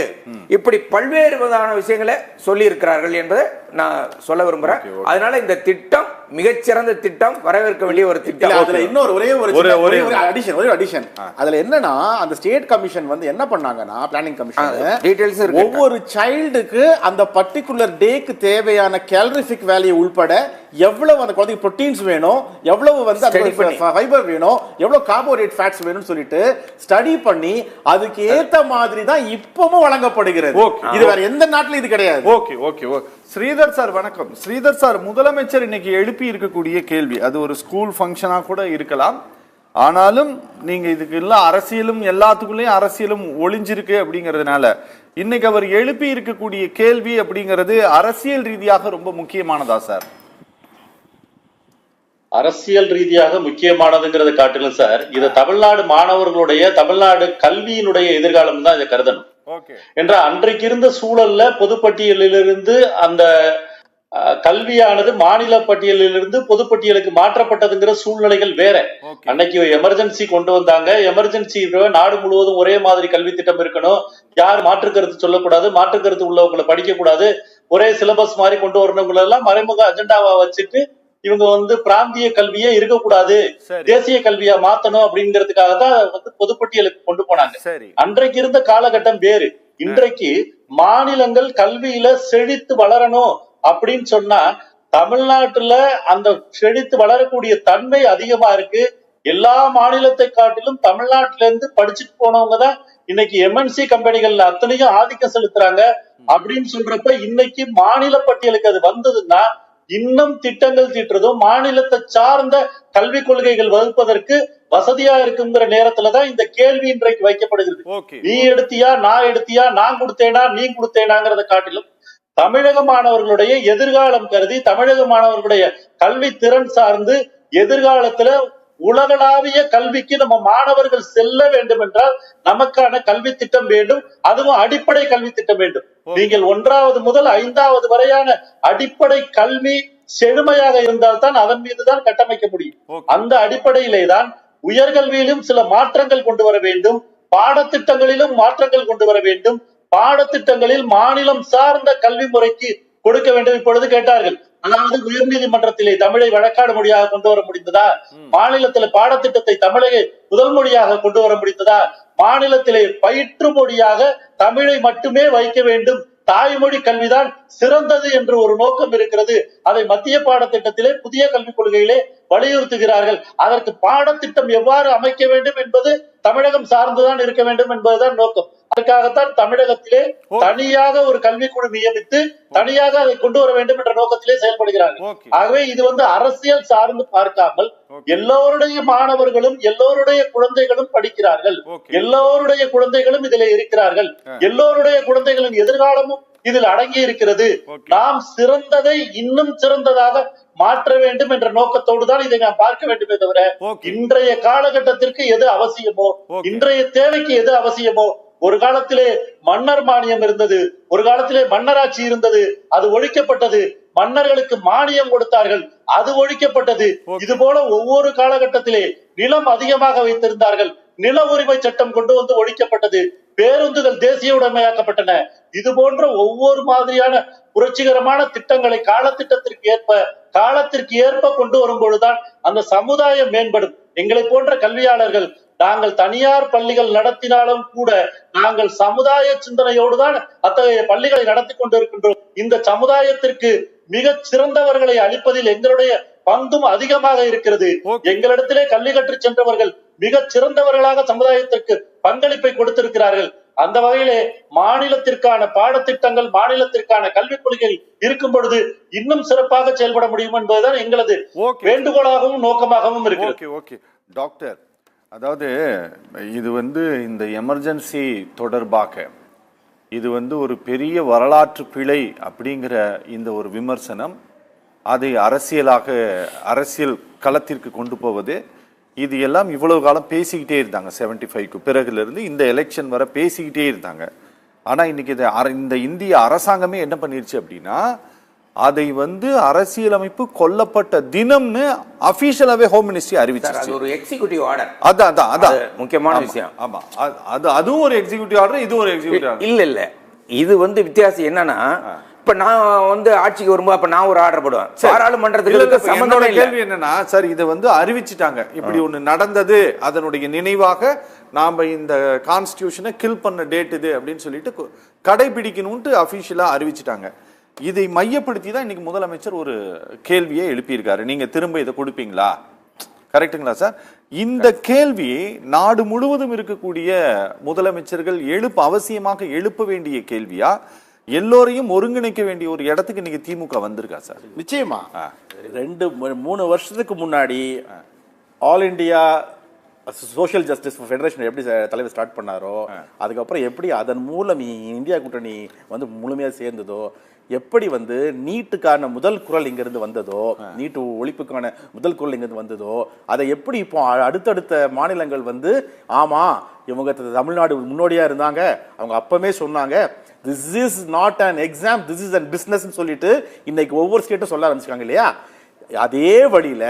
இப்படி பல்வேறு விதமான விஷயங்களை சொல்லி இருக்கிறார்கள் என்பதை நான் சொல்ல விரும்புறேன். அதனால இந்த திட்டம் மிகச்சிறந்த திட்டம், வரவேற்க வேண்டிய ஒரு திட்டம். அதுல இன்னொரு ஒரே அடிஷன் அதுல என்னன்னா, அந்த ஸ்டேட் கமிஷன் வந்து என்ன பண்ணாங்கன்னா, பிளானிங் கமிஷன் ஒவ்வொரு சைல்டுக்கு அந்த பர்டிகுலர் டேக்கு தேவையான கேலரிஃபிக் வேல்யூ உள்பட எவ்வளவு அந்த குழந்தைக்கு புரோட்டீன்ஸ் வேணும், எவ்வளவு வந்து ஃபைபர் வேணும், எவ்வளவு கார்போஹைட்ரேட் ஃபேட்ஸ் வேணும்னு சொல்லிட்டு ஸ்டடி பண்ணி அதுக்கு ஏத்த மாதிரி தான் இப்பவும் வழங்கப்படுகிறது. இது வேற எந்த நாட்டிலும் இது கிடையாது. ஓகே. ஸ்ரீதர் சார் வணக்கம். ஸ்ரீதர் சார், முதலமைச்சர் இன்னைக்கு எழுப்பி இருக்கக்கூடிய கேள்வி, அது ஒரு ஸ்கூல் ஃபங்க்ஷனா கூட இருக்கலாம், ஆனாலும் நீங்க இதுக்கு எல்லாம் அரசியலும், எல்லாத்துக்குள்ளேயும் அரசியலும் ஒளிஞ்சிருக்கு அப்படிங்கிறதுனால இன்னைக்கு அவர் எழுப்பி இருக்கக்கூடிய கேள்வி அப்படிங்கிறது அரசியல் ரீதியாக ரொம்ப முக்கியமானதா சார்? அரசியல் ரீதியாக முக்கியமானதுங்கிறத காட்டிலும் சார், இத தமிழ்நாடு மாணவர்களுடைய, தமிழ்நாடு கல்வியினுடைய எதிர்காலம் தான் இதை கருதணும். என்ற அன்றைக்கு இருந்த சூழல்ல பொதுப்பட்டியலிலிருந்து அந்த கல்வியானது மாநில பட்டியலிலிருந்து பொதுப்பட்டியலுக்கு மாற்றப்பட்டதுங்கிற சூழ்நிலைகள் வேற. அன்னைக்கு எமர்ஜென்சி கொண்டு வந்தாங்க. எமர்ஜென்சி நாடு முழுவதும் ஒரே மாதிரி கல்வி திட்டம் இருக்கணும், யார் மாற்றுக்கருத்து சொல்லக்கூடாது, மாற்றுக்கருத்து உள்ளவங்களை படிக்க கூடாது, ஒரே சிலபஸ் மாதிரி கொண்டு வரணுங்களெல்லாம் மறைமுக அஜெண்டாவா வச்சுட்டு இவங்க வந்து பிராந்திய கல்வியே இருக்கக்கூடாது, தேசிய கல்வியா மாத்தணும் அப்படிங்கிறதுக்காக தான் வந்து பொதுப்பட்டியலுக்கு கொண்டு போனாங்க. அன்றைக்கு இருந்த காலகட்டம் வேறு. இன்றைக்கு மாநிலங்கள் கல்வியில செழித்து வளரணும் அப்படின்னு சொன்னா தமிழ்நாட்டுல அந்த செழித்து வளரக்கூடிய தன்மை அதிகமா இருக்கு. எல்லா மாநிலத்தை காட்டிலும் தமிழ்நாட்டில இருந்து படிச்சுட்டு போனவங்க தான் இன்னைக்கு MNC கம்பெனிகள்ல அத்தனையும் ஆதிக்கம் செலுத்துறாங்க. அப்படின்னு சொல்றப்ப இன்னைக்கு மாநில பட்டியலுக்கு அது வந்ததுன்னா இன்னும் திட்டங்கள் தீட்டுறதும் மாநிலத்தை சார்ந்த கல்விக் கொள்கைகள் வகுப்பதற்கு வசதியா இருக்குங்கிற நேரத்துலதான் இந்த கேள்வி இன்றைக்கு வைக்கப்படுகிறது. நீ எடுத்தியா, நான் எடுத்தியா, நான் கொடுத்தேனா, நீ கொடுத்தேனாங்கிறத காட்டிலும் தமிழக மாணவர்களுடைய எதிர்காலம் கருதி தமிழக மாணவர்களுடைய கல்வி திறன் சார்ந்து எதிர்காலத்துல உலகளாவிய கல்விக்கு நம்ம மாணவர்கள் செல்ல வேண்டும் என்றால் நமக்கான கல்வி திட்டம் வேண்டும். அதுவும் அடிப்படை கல்வி திட்டம் வேண்டும். நீங்கள் 1வது முதல் 5வது வரையான அடிப்படை கல்வி செழுமையாக இருந்தால்தான் அதன் மீதுதான் கட்டமைக்க முடியும். அந்த அடிப்படையிலே தான் உயர்கல்வியிலும் சில மாற்றங்கள் கொண்டு வர வேண்டும். பாடத்திட்டங்களிலும் மாற்றங்கள் கொண்டு வர வேண்டும். பாடத்திட்டங்களில் மாநிலம் சார்ந்த கல்வி முறைக்கு கொடுக்க வேண்டும். இப்பொழுது கேட்டார்கள், அதாவது உயர்நீதிமன்றத்திலே தமிழை வழக்காடு மொழியாக கொண்டு வர முடிந்ததா? மாநிலத்தில பாடத்திட்டத்தை தமிழை முதல் மொழியாக கொண்டு வர முடிந்ததா? மாநிலத்திலே பயிற்று மொழியாக தமிழை மட்டுமே வைக்க வேண்டும், தாய்மொழி கல்விதான் சிறந்தது என்று ஒரு நோக்கம் இருக்கிறது. அதை மத்திய பாடத்திட்டத்திலே புதிய கல்விக் கொள்கையிலே வலியுறுத்துகிறார்கள். அதற்கு பாடத்திட்டம் எவ்வாறு அமைக்க வேண்டும் என்பது தமிழகம் சார்ந்துதான் இருக்க வேண்டும் என்பதுதான் நோக்கம். அதற்காகத்தான் தமிழகத்திலே தனியாக ஒரு கல்விக்குழு நியமித்து தனியாக அதை கொண்டு வர வேண்டும் என்ற நோக்கத்திலே செயல்படுகிறார்கள். ஆகவே இது அரசியல் சார்ந்து பார்க்காமல் எல்லோருடைய மாணவர்களும் எல்லோருடைய குழந்தைகளும் படிக்கிறார்கள், எல்லோருடைய குழந்தைகளும் இதிலே இருக்கிறார்கள், எல்லோருடைய குழந்தைகளின் எதிர்காலமும் இதில் அடங்கி இருக்கிறது. நாம் சிறந்ததை இன்னும் சிறந்ததாக மாற்ற வேண்டும் என்ற நோக்கத்தோடு தான் இதை நாம் பார்க்க வேண்டுமே தவிர இன்றைய காலகட்டத்திற்கு எது அவசியமோ, இன்றைய தேவைக்கு எது அவசியமோ, ஒரு காலத்திலே மன்னர் மானியம் இருந்தது, ஒரு காலத்திலே மன்னராட்சி இருந்தது, அது ஒழிக்கப்பட்டது. மன்னர்களுக்கு மானியம் கொடுத்தார்கள், அது ஒழிக்கப்பட்டது. இது போல ஒவ்வொரு காலகட்டத்திலே நிலம் அதிகமாக வைத்திருந்தார்கள், நில உரிமை சட்டம் கொண்டு வந்து ஒழிக்கப்பட்டது. பேருந்துகள் தேசிய உடைமையாக்கப்பட்டன. இது போன்ற ஒவ்வொரு மாதிரியான புரட்சிகரமான திட்டங்களை காலத்திற்கு ஏற்ப கொண்டு வரும்பொழுதுதான் அந்த சமுதாயம் மேம்படும். எங்களை போன்ற கல்வியாளர்கள் நாங்கள் தனியார் பள்ளிகள் நடத்தினாலும் கூட நாங்கள் சமுதாய சிந்தனையோடு தான் அத்தகைய பள்ளிகளை நடத்தி கொண்டிருக்கின்றோம். இந்த சமுதாயத்திற்கு மிக சிறந்தவர்களை அளிப்பதில் எங்களுடைய பங்கும் அதிகமாக இருக்கிறது. எங்களிடத்திலே கல்வி கற்று சென்றவர்கள் மிக சிறந்தவர்களாக சமுதாயத்திற்கு பங்களிப்பை கொடுத்திருக்கிறார்கள். அந்த வகையிலே மாநிலத்திற்கான பாடத்திட்டங்கள், மாநிலத்திற்கான கல்விக் கொள்கைகள் இருக்கும் பொழுது இன்னும் சிறப்பாக செயல்பட முடியும் என்பதுதான் எங்களது வேண்டுகோளாகவும் நோக்கமாகவும் இருக்கிறது. டாக்டர், அதாவது இது இந்த எமர்ஜென்சி தொடர்பாக இது ஒரு பெரிய வரலாற்று பிழை அப்படிங்கிற இந்த ஒரு விமர்சனம், அதை அரசியல் களத்திற்கு கொண்டு போவது, இது எல்லாம் இவ்வளவு காலம் பேசிக்கிட்டே இருந்தாங்க. 75க்கு பிறகுலேருந்து இந்த எலெக்ஷன் வர பேசிக்கிட்டே இருந்தாங்க. ஆனால் இன்னைக்கு இந்த இந்திய அரசாங்கமே என்ன பண்ணிருச்சு அப்படின்னா, அதை அரசியலமைப்பு கொல்லப்பட்ட தினம்னு அபிஷியலாவே ஹோம் மினிஸ்ட்ரி அறிவிச்சாச்சு. ஒரு எக்ஸிகியூட்டிவ் ஆர்டர். அதான் முக்கியமான விஷயம். ஆமா, அதுவும் ஒரு எக்ஸிகியூட்டிவ் ஆர்டர், இது ஒரு எக்ஸிகியூட்டிவ் ஆர்டர். இல்ல இது வித்தியாசம் என்னன்னா, இப்ப நான் ஆட்சிக்கு வரும்போது அப்ப நான் ஒரு ஆர்டர் போடுவேன். பாராளுமன்றத்துக்கு சம்பந்தமான கேள்வி என்னன்னா, சார் இதை அறிவிச்சுட்டாங்க, இப்படி ஒண்ணு நடந்தது, அதனுடைய நினைவாக நாம இந்த கான்ஸ்டிடியூஷனை கில் பண்ண டேட் இது அப்படின்னு சொல்லிட்டு கடைபிடிக்கணும்ட்டு அபிஷியலா அறிவிச்சுட்டாங்க. இதை மையப்படுத்தி தான் இன்னைக்கு முதலமைச்சர் ஒரு கேள்வியை எழுப்பியிருக்காரு. நீங்க திரும்ப இதை கொடுப்பீங்களா? கரெக்டுங்களா சார்? இந்த கேள்வி நாடு முழுவதும் இருக்கக்கூடிய முதலமைச்சர்கள் அவசியமாக எழுப்ப வேண்டிய கேள்வியா, எல்லோரையும் ஒருங்கிணைக்க வேண்டிய ஒரு இடத்துக்கு இன்னைக்கு திமுக வந்திருக்கா சார்? நிச்சயமா. 2-3 வருஷத்துக்கு முன்னாடி all India social justice federation எப்படி தலைவர் ஸ்டார்ட் பண்ணாரோ, அதுக்கப்புறம் எப்படி அதன் மூலம் இந்தியா கூட்டணி முழுமையாக சேர்ந்ததோ, எப்படி நீட்டுக்கான முதல் குரல் இங்கிருந்து வந்ததோ, நீட்டு ஒழிப்புக்கான முதல் குரல் இங்கிருந்து வந்ததோ, அதை எப்படி இப்போ அடுத்தடுத்த மாநிலங்கள் ஆமா இவங்க தமிழ்நாடு முன்னோடியா இருந்தாங்க, அவங்க அப்பமே சொன்னாங்க this is not an exam, this is an business சொல்லிட்டு இன்னைக்கு ஒவ்வொரு ஸ்டேட்டும் சொல்ல ஆரம்பிச்சிருக்காங்க இல்லையா? அதே வழியில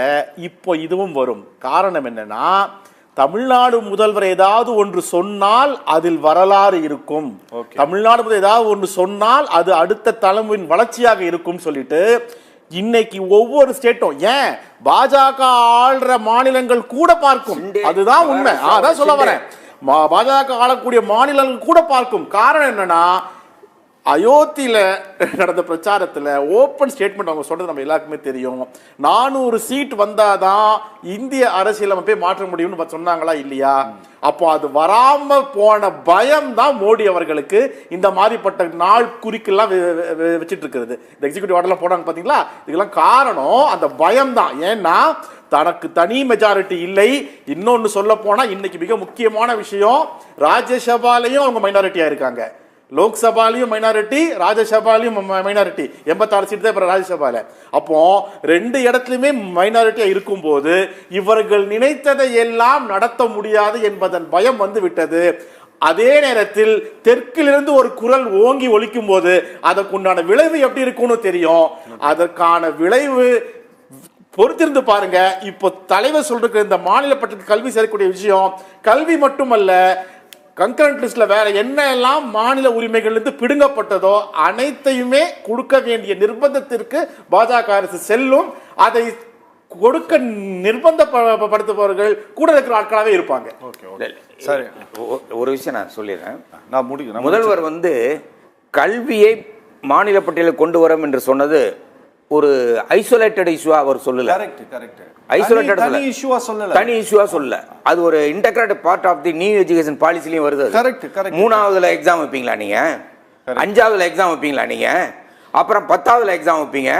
இப்போ இதுவும் வரும். காரணம் என்னன்னா, தமிழ்நாடு முதல்வர் ஏதாவது ஒன்று சொன்னால் அதில் வரலாறு இருக்கும், தமிழ்நாடு முதல்வர் ஏதாவது ஒன்று சொன்னால் அது அடுத்த தலைமுறையின் வளர்ச்சியாக இருக்கும் சொல்லிட்டு இன்னைக்கு ஒவ்வொரு ஸ்டேட்டும், ஏன் பாஜக ஆள்ற மாநிலங்கள் கூட பார்க்கும். அதுதான் உண்மை. அதான் சொல்ல வரேன், பாஜக ஆளக்கூடிய மாநிலங்கள் கூட பார்க்கும். காரணம் என்னன்னா, அயோத்தியில நடந்த பிரச்சாரத்துல ஓப்பன் ஸ்டேட்மெண்ட் அவங்க சொல்றது நம்ம எல்லாருக்குமே தெரியும். 400 சீட் வந்தாதான் இந்திய அரசியலமைப்பை மாற்ற முடியும்னு சொன்னாங்களா இல்லையா? அப்போ அது வராம போன பயம் தான் மோடி அவர்களுக்கு இந்த மாதிரிப்பட்ட நாள் குறிக்கெல்லாம் வச்சுட்டு இருக்கிறது. இந்த எக்ஸிக்யூட்டிவ் ஆர்டர்லாம் போடாங்க பாத்தீங்களா, இதுக்கெல்லாம் காரணம் அந்த பயம் தான். ஏன்னா தனக்கு தனி மெஜாரிட்டி இல்லை. இன்னொன்னு சொல்ல போனா இன்னைக்கு மிக முக்கியமான விஷயம், ராஜ்யசபாலையும் அவங்க மைனாரிட்டியா இருக்காங்க, லோக்சபாலையும் மைனாரிட்டி, ராஜ்யசபாலையும் மைனாரிட்டி. 86 சீட் தான் ராஜ்யசபால. அப்போ 2 இடத்துலயுமே மைனாரிட்டியா இருக்கும் போது இவர்கள் நினைத்ததை எல்லாம் நடத்த முடியாது என்பதன் பயம் வந்து விட்டது. அதே நேரத்தில் தெற்கிலிருந்து ஒரு குரல் ஓங்கி ஒலிக்கும் போது அதற்குண்டான விளைவு எப்படி இருக்கும்னு தெரியும். அதற்கான விளைவு பொறுத்திருந்து பாருங்க. இப்போ தலைவர் சொல்ற இந்த மாநில பட்டத்துக்கு கல்வி சேரக்கூடிய விஷயம் கல்வி மட்டுமல்ல, கன்கரண்ட் லிஸ்ட்ல வேற என்ன எல்லாம் மாநில உரிமைகள் இருந்து பிடுங்கப்பட்டதோ அனைத்தையுமே கொடுக்க வேண்டிய நிர்பந்தத்திற்கு பாஜக அரசு செல்லும். அதை கொடுக்க நிர்பந்தப்படுத்துபவர்கள் கூட இருக்கிற ஆட்களாவே இருப்பாங்க. சரி, ஒரு விஷயம் நான் சொல்லிடுறேன். நான் முடிக்கிறேன். முதல்வர் வந்து கல்வியை மாநில பட்டியலில் கொண்டு வரும் என்று சொன்னது ஒரு ஐசோலேட்டட் இஷ்யூவா அவர் சொல்லல. ஐசோலேட்டட் தனி இஷ்யூவா சொல்லல. அது ஒரு integrated part of the new education பாலிசிலயும் வருது. மூணாவதுல எக்ஸாம் வைப்பீங்களா நீங்க, 5ஆவதுல எக்ஸாம் வைப்பீங்களா நீங்க, அப்புறம் 10ஆவதுல எக்ஸாம் வைப்பீங்க,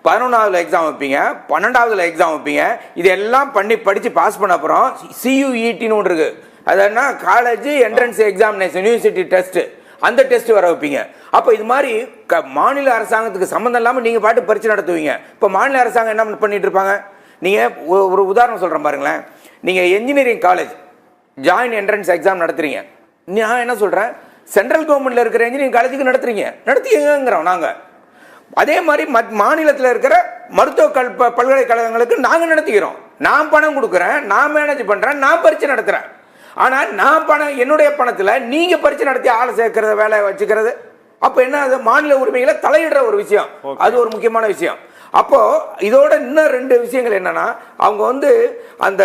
11ஆவதுல எக்ஸாம் வைப்பீங்க, 12ஆவதுல எக்ஸாம் வைப்பீங்க. இதெல்லாம் பண்ணி படிச்சு பாஸ் பண்ண அப்புறம் CUETன்னு ஒன்று இருக்கு. அது என்ன, college entrance examination university test, அந்த டெஸ்ட் வர வைப்பீங்க. அப்போ இது மாதிரி மாநில அரசாங்கத்துக்கு சம்மந்தம் இல்லாமல் நீங்கள் பாட்டு பரீட்சை நடத்துவீங்க. இப்போ மாநில அரசாங்கம் என்ன பண்ணிட்டு இருப்பாங்க? நீங்கள் ஒரு உதாரணம் சொல்கிறேன் பாருங்களேன். நீங்கள் engineering college join entrance exam நடத்துறீங்க. நான் என்ன சொல்கிறேன், சென்ட்ரல் கவர்மெண்ட்டில் இருக்கிற என்ஜினியரிங் காலேஜுக்கு நடத்திங்கிறோம் நாங்கள். அதே மாதிரி மாநிலத்தில் இருக்கிற மருத்துவ பல்கலைக்கழகங்களுக்கு நாங்கள் நடத்திக்கிறோம். நான் பணம் கொடுக்குறேன், நான் மேனேஜ் பண்ணுறேன், நான் பரீட்சை நடத்துகிறேன். ஆனால் நான் பணம், என்னுடைய பணத்தில் நீங்கள் பரீட்சை நடத்தி ஆளை சேர்க்கறத வேலையை வச்சுக்கிறது, அப்போ என்ன, அது மாநில உரிமைகளை தலையிடுற ஒரு விஷயம். அது ஒரு முக்கியமான விஷயம். அப்போ இதோட இன்னும் 2 விஷயங்கள் என்னன்னா, அவங்க வந்து அந்த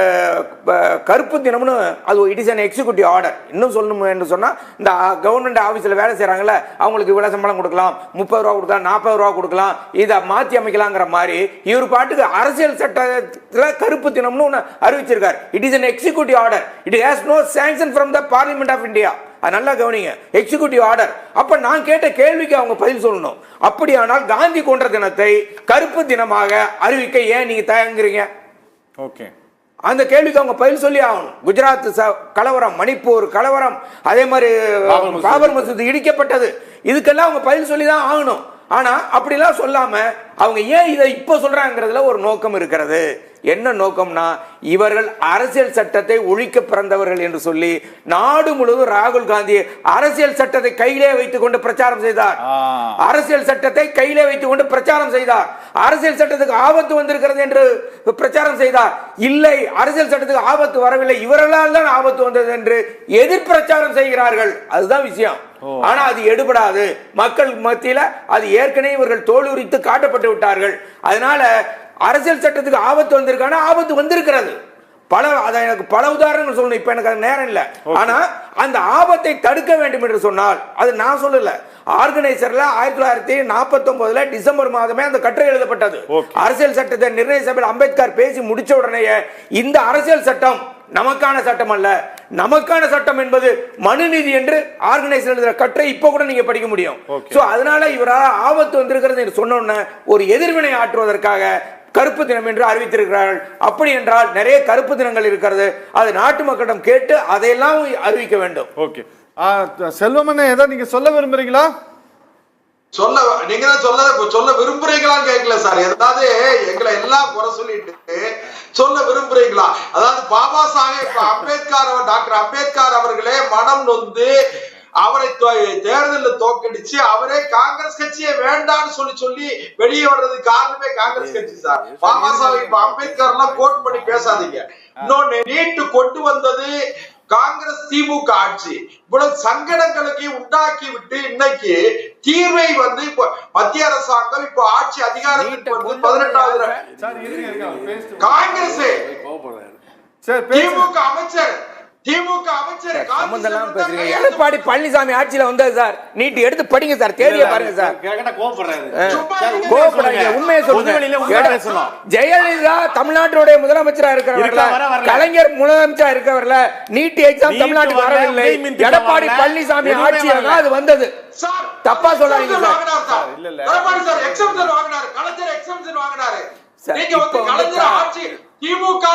கருப்பு தினம்னு அது it is an executive order. இன்னும் சொல்லணும் என்று சொன்னா, இந்த கவர்மெண்ட் ஆஃபீஸில் வேலை செய்யறாங்கல்ல, அவங்களுக்கு இவ்வளவு சம்பளம் கொடுக்கலாம், 30 ரூபா கொடுக்கலாம், 40 ரூபா கொடுக்கலாம், இதை மாற்றி அமைக்கலாங்கிற மாதிரி இவர் பாட்டுக்கு அரசியல் சட்டத்தில் கருப்பு தினம்னு ஒன்று அறிவிச்சிருக்காரு. It is an executive order. It has no sanction from the parliament of India. நல்லா கவனிங்க, எக்ஸிக்யூட்டிவ் ஆர்டர். அப்ப நான் கேட்ட கேள்விக்கு அவங்க பதில் சொல்லணும். அப்படியானால் காந்தி கொன்ற தினத்தை கருப்பு தினமாக அறிவிக்க ஏன் நீங்க தயங்குறீங்க? ஓகே, அந்த கேள்விக்கு அவங்க பதில் சொல்லி ஆகணும். குஜராத் கலவரம், மணிப்பூர் கலவரம், அதே மாதிரி பாபர் மசூதி இடிக்கப்பட்டது, இதுக்கெல்லாம் அவங்க பதில் சொல்லி தான் ஆகணும். ஆனா அப்படிலாம் சொல்லாம அவங்க ஏன் இதை இப்ப சொல்றாங்கிறதுல ஒரு நோக்கம் இருக்கிறது. என்ன நோக்கம்னா, இவர்கள் அரசியல் சட்டத்தை ஒழிக்க பிறந்தவர்கள் என்று சொல்லி நாடு முழுவதும் ராகுல் காந்தி அரசியல் சட்டத்தை கையிலே வைத்துக் கொண்டு பிரச்சாரம் செய்தார். அரசியல் சட்டத்தை கையிலே வைத்துக் கொண்டு பிரச்சாரம் செய்தார். அரசியல் சட்டத்துக்கு ஆபத்து வந்திருக்கிறது என்று பிரச்சாரம் செய்தார். இல்லை, அரசியல் சட்டத்துக்கு ஆபத்து வரவில்லை, இவர்களால் தான் ஆபத்து வந்தது என்று எதிர் பிரச்சாரம் செய்கிறார்கள். அதுதான் விஷயம். ஆனா அது எடுபடாது. மக்கள் மத்தியில அது ஏற்கனவே இவர்கள் தோலுரித்து காட்டப்பட்டு விட்டார்கள். அதனால அரசியல் சட்டத்துக்கு ஆபத்து வந்திருக்கான, ஆபத்து வந்திருக்கிறது. எனக்கு பல உதாரணங்கள் சொல்லணும், இப்ப எனக்கு அது நேரம் இல்லை. ஆனா அந்த ஆபத்தை தடுக்க வேண்டும் என்று சொன்னால், அது நான் சொல்லல, ஆர்கனைசர்ல 1949 டிசம்பர் மாதமே அந்த கட்டுரை எழுதப்பட்டது. அரசியல் சட்டத்தை நிர்ணய சபையில் அம்பேத்கர் பேசி முடிச்ச உடனே இந்த அரசியல் சட்டம் நமக்கான சட்டம் அல்ல, நமக்கான சட்டம் என்பது மனுநீதி என்று ஆர்கனைசர் எழுதுற கட்டுரை இப்ப கூட நீங்க படிக்க முடியும். அதனால இவரால் ஆபத்து வந்திருக்கிறது என்று சொன்ன ஒரு எதிர்வினை ஆற்றுவதற்காக கருப்பு தினம் என்று அறிவித்திருக்கிறார்கள். அப்படி என்றால் நிறைய கருப்பு தினங்கள் இருக்கிறது, அது நாட்டு மக்களிடம் கேட்டு அதையெல்லாம் அறிவிக்க வேண்டும். ஓகே, செல்வமண்ணே ஏதாவது நீங்க சொல்ல விரும்புறீங்களா? நீங்க தான் சொல்ல விரும்புறீங்களான்னு கேட்கல சார். ஏதாவது எங்களை எல்லாம் குறை சொல்லிட்டு சொல்ல விரும்புறீங்களா? அதாவது பாபா சாஹேப் அம்பேத்கர், டாக்டர் அம்பேத்கர் அவர்களே மனம் நொந்து அவரை தேர்தலில் தோக்கடிச்சு அவரே காங்கிரஸ் கட்சியே வேண்டான்னு சொல்லி வெளியே வர்றதுக்கு காரணமே காங்கிரஸ் கட்சி சார். பாபா சாஹேப் அம்பேத்கர் எல்லாம் கோட் பண்ணி பேசாதீங்க. இன்னொன்னு, நீட்டு கொண்டு வந்தது காங்கிரஸ் திமுக ஆட்சி. இவ்வளவு சங்கடங்களுக்கு உண்டாக்கி விட்டு இன்னைக்கு தீர்வை வந்து இப்ப மத்திய அரசாங்கம் இப்ப ஆட்சி அதிகாரத்துக்கு வந்து 18வது காங்கிரஸ் திமுக அமைச்சர் திமுக அமைச்சர் சம்பந்தம் பேசுறீங்க. எடப்பாடி பழனிசாமி ஆட்சியில வந்தது சார். நீட் எடுத்து படிங்க சார், தேதியை பாருங்க சார். கோபப்படுறாங்க, உண்மையை சொல்லுங்க. ஜெயலலிதா தமிழ்நாட்டுடைய முதலமைச்சரா இருக்கிறவர்ல, கலைஞர் முதலமைச்சரா இருக்கிறவர்ல, நீட் எக்ஸாம் தமிழ்நாட்டுக்கு வரவில்லை. எடப்பாடி பழனிசாமி ஆட்சியில தான் அது வந்தது. தப்பா சொல்லாதீங்க சார். இல்ல இல்ல எடப்பாடி சார் எக்ஸம்ஷன் வாங்குனாரு, கலைஞர் எக்ஸம்ஷன் வாங்குனாரு. நீங்க வந்து கலைஞர் ஆட்சி திமுக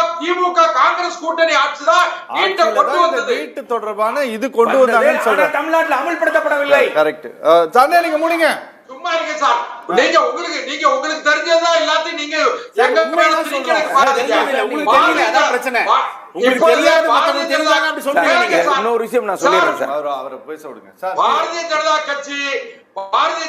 காங்கிரஸ் கூட்டணி ஆட்சி தான் நீட்டை கொண்டு வந்தது. நீட் தொடர்பான இது கொண்டு வந்தாங்கன்னு சொல்றேன். தமிழ்நாட்டில் அமல்படுத்தப்படவில்லை. கரெக்ட். சார் நீங்க முடிங்க. சும்மா இருங்க சார். நீங்க உங்களுக்கு தெரிஞ்சதா எல்லாத்தையும் நீங்க எங்க மேல திணிக்கிறதுக்கு பாருங்க. உங்களுக்கு தெரியல, அதான் பிரச்சனை. உங்களுக்கு தெரியாது, மத்தவங்களுக்கு தெரிஞ்சாங்க அப்படி சொல்றீங்க. இன்னொரு விஷயம் நான் சொல்லிடுறேன் சார். அவரை பேச விடுங்க சார். பாரதிய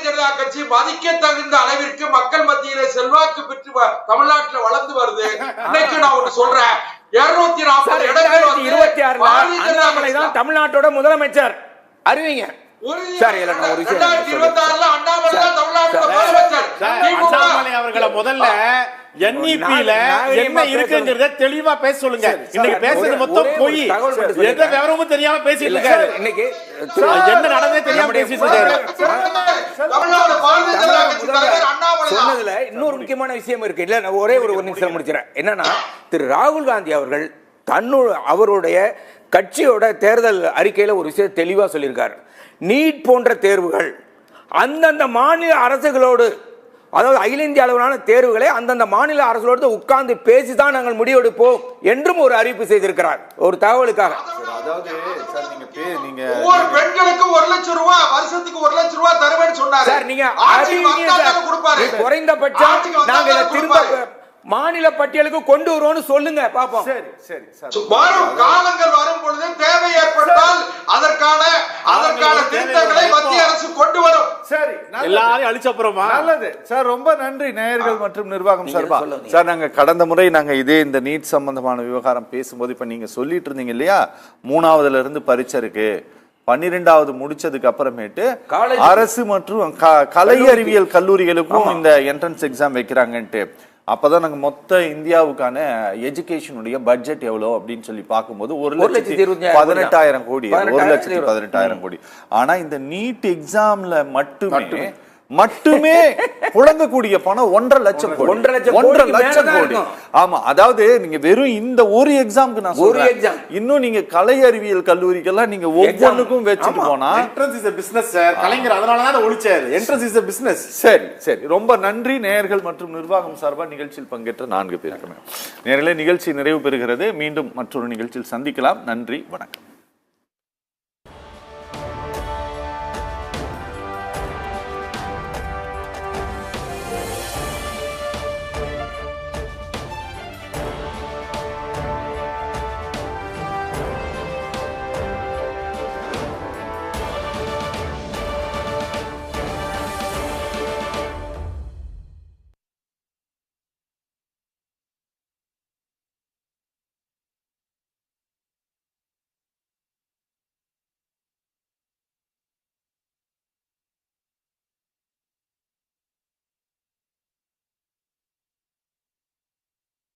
ஜனதா கட்சி மதிக்க தகுந்த அளவிற்கு மக்கள் மத்தியில செல்வாக்கு பெற்று தமிழ்நாட்டில் வளர்ந்து வருது. இன்னைக்கு நான் ஒண்ணு சொல்றேன், 240 இடங்கள் 2026 அண்ணாமலை தான் தமிழ்நாட்டோட முதலமைச்சர். அறிவிங்க சார். இல்ல நான் ஒரு விஷயம் 2026 அண்ணாமலை தான் தமிழ்நாட்டோட முதலமைச்சர். அண்ணாமலை அவர்களை முதல்ல NEP-ல என்ன இருக்குங்கறத தெளிவா பேச சொல்லுங்க. இன்னைக்கு பேசுறது மொத்தம் போய் எந்த விவரமும் தெரியாம பேசிட்டு இருக்காரு. இன்னைக்கு என்ன நடந்தே தெரியாம பேசிட்டு இருக்காரு. தமிழ்நாடு பாரதிய ஜனதா கட்சி தலைவர் அண்ணாமலை சொன்னதுல இன்னொரு முக்கியமான விஷயம் இருக்கு. இல்ல நான் ஒரே ஒரு நிமிஷம் முடிச்சிடறேன். என்னன்னா, திரு ராகுல் காந்தி அவர்கள் அவருடைய கட்சியோட தேர்தல் அறிக்கையில ஒரு விஷயம் தெளிவா சொல்லியிருக்காரு. நீட் போன்ற தேர்வுகள் அந்தந்த மாநில அரசுகளோடு, அதாவது அகில இந்திய அளவிலான தேர்வுகளை அந்தந்த மாநில அரசுகளோடு உட்கார்ந்து பேசிதான் நாங்கள் முடிவெடுப்போம் என்றும் ஒரு அறிவிப்பு செய்திருக்கிறார். ஒரு தகவலுக்காக. அதாவது சார் நீங்க ஒவ்வொரு பெண்களுக்கும் 1 லட்சம் ரூபாய், வருஷத்துக்கு 1 லட்சம் ரூபாய் தருவேன்னு சொன்னாரு சார். நீங்க குறைந்தபட்சம் நாங்க திரும்ப மாநில பட்டியலுக்கு கொண்டு வருவோம்னு சொல்லுங்க பாப்போம். சரி சரி சார். வரும் காலங்கள் வரும் பொழுது தேவை ஏற்பட்டால் அதற்கான திட்டங்களை மத்திய அரசு கொண்டு வரும். சரி, எல்லாரையும் அழிச்சப்புறமா நல்லது சார். ரொம்ப நன்றி நேயர்கள் மற்றும் நிர்வாகம் சார்பா. சார் நாங்க கடந்த முறை இதே இந்த நீட் சம்பந்தமான விவகாரம் பேசும்போது இப்ப நீங்க சொல்லிட்டு இருந்தீங்க இல்லையா, 3ஆவதுல இருந்து பரீட்சை இருக்கு, 12ஆவது முடிச்சதுக்கு அப்புறமேட்டு அரசு மற்றும் கலை அறிவியல் கல்லூரிகளுக்கும் இந்த என்ட்ரன்ஸ் எக்ஸாம் வைக்கிறாங்கன்ட்டு. அப்பதான் நாங்க மொத்த இந்தியாவுக்கான எஜுகேஷனுடைய பட்ஜெட் எவ்வளவு அப்படின்னு சொல்லி பார்க்கும்போது 1,18,000 கோடி, 1,18,000 கோடி. ஆனா இந்த நீட் எக்ஸாம்ல மட்டுமே புழங்கக்கூடிய பணம் 1.5 லட்சம் கோடி. ஆமா, அதாவது நீங்க வெறும் இந்த ஒரு எக்ஸாம்க்கு நான் சொல்றேன். இன்னும் நீங்க கலை அறிவியல் கல்லூரிக்கெல்லாம் நீங்க ஒவ்வொன்றுக்கும் வச்சுட்டு போனா entrance is a business sir. Kalaignar அதனால தான் ஒழிச்சாரு. Entrance is a business. சரி சரி, ரொம்ப நன்றி நேயர்கள் மற்றும் நிர்வாகம் சார்பா நிகழ்ச்சியில் பங்கேற்ற 4 பேருக்கு. நேயர்களே, நிகழ்ச்சி நிறைவு பெறுகிறது. மீண்டும் மற்றொரு நிகழ்ச்சியில் சந்திக்கலாம். நன்றி, வணக்கம்.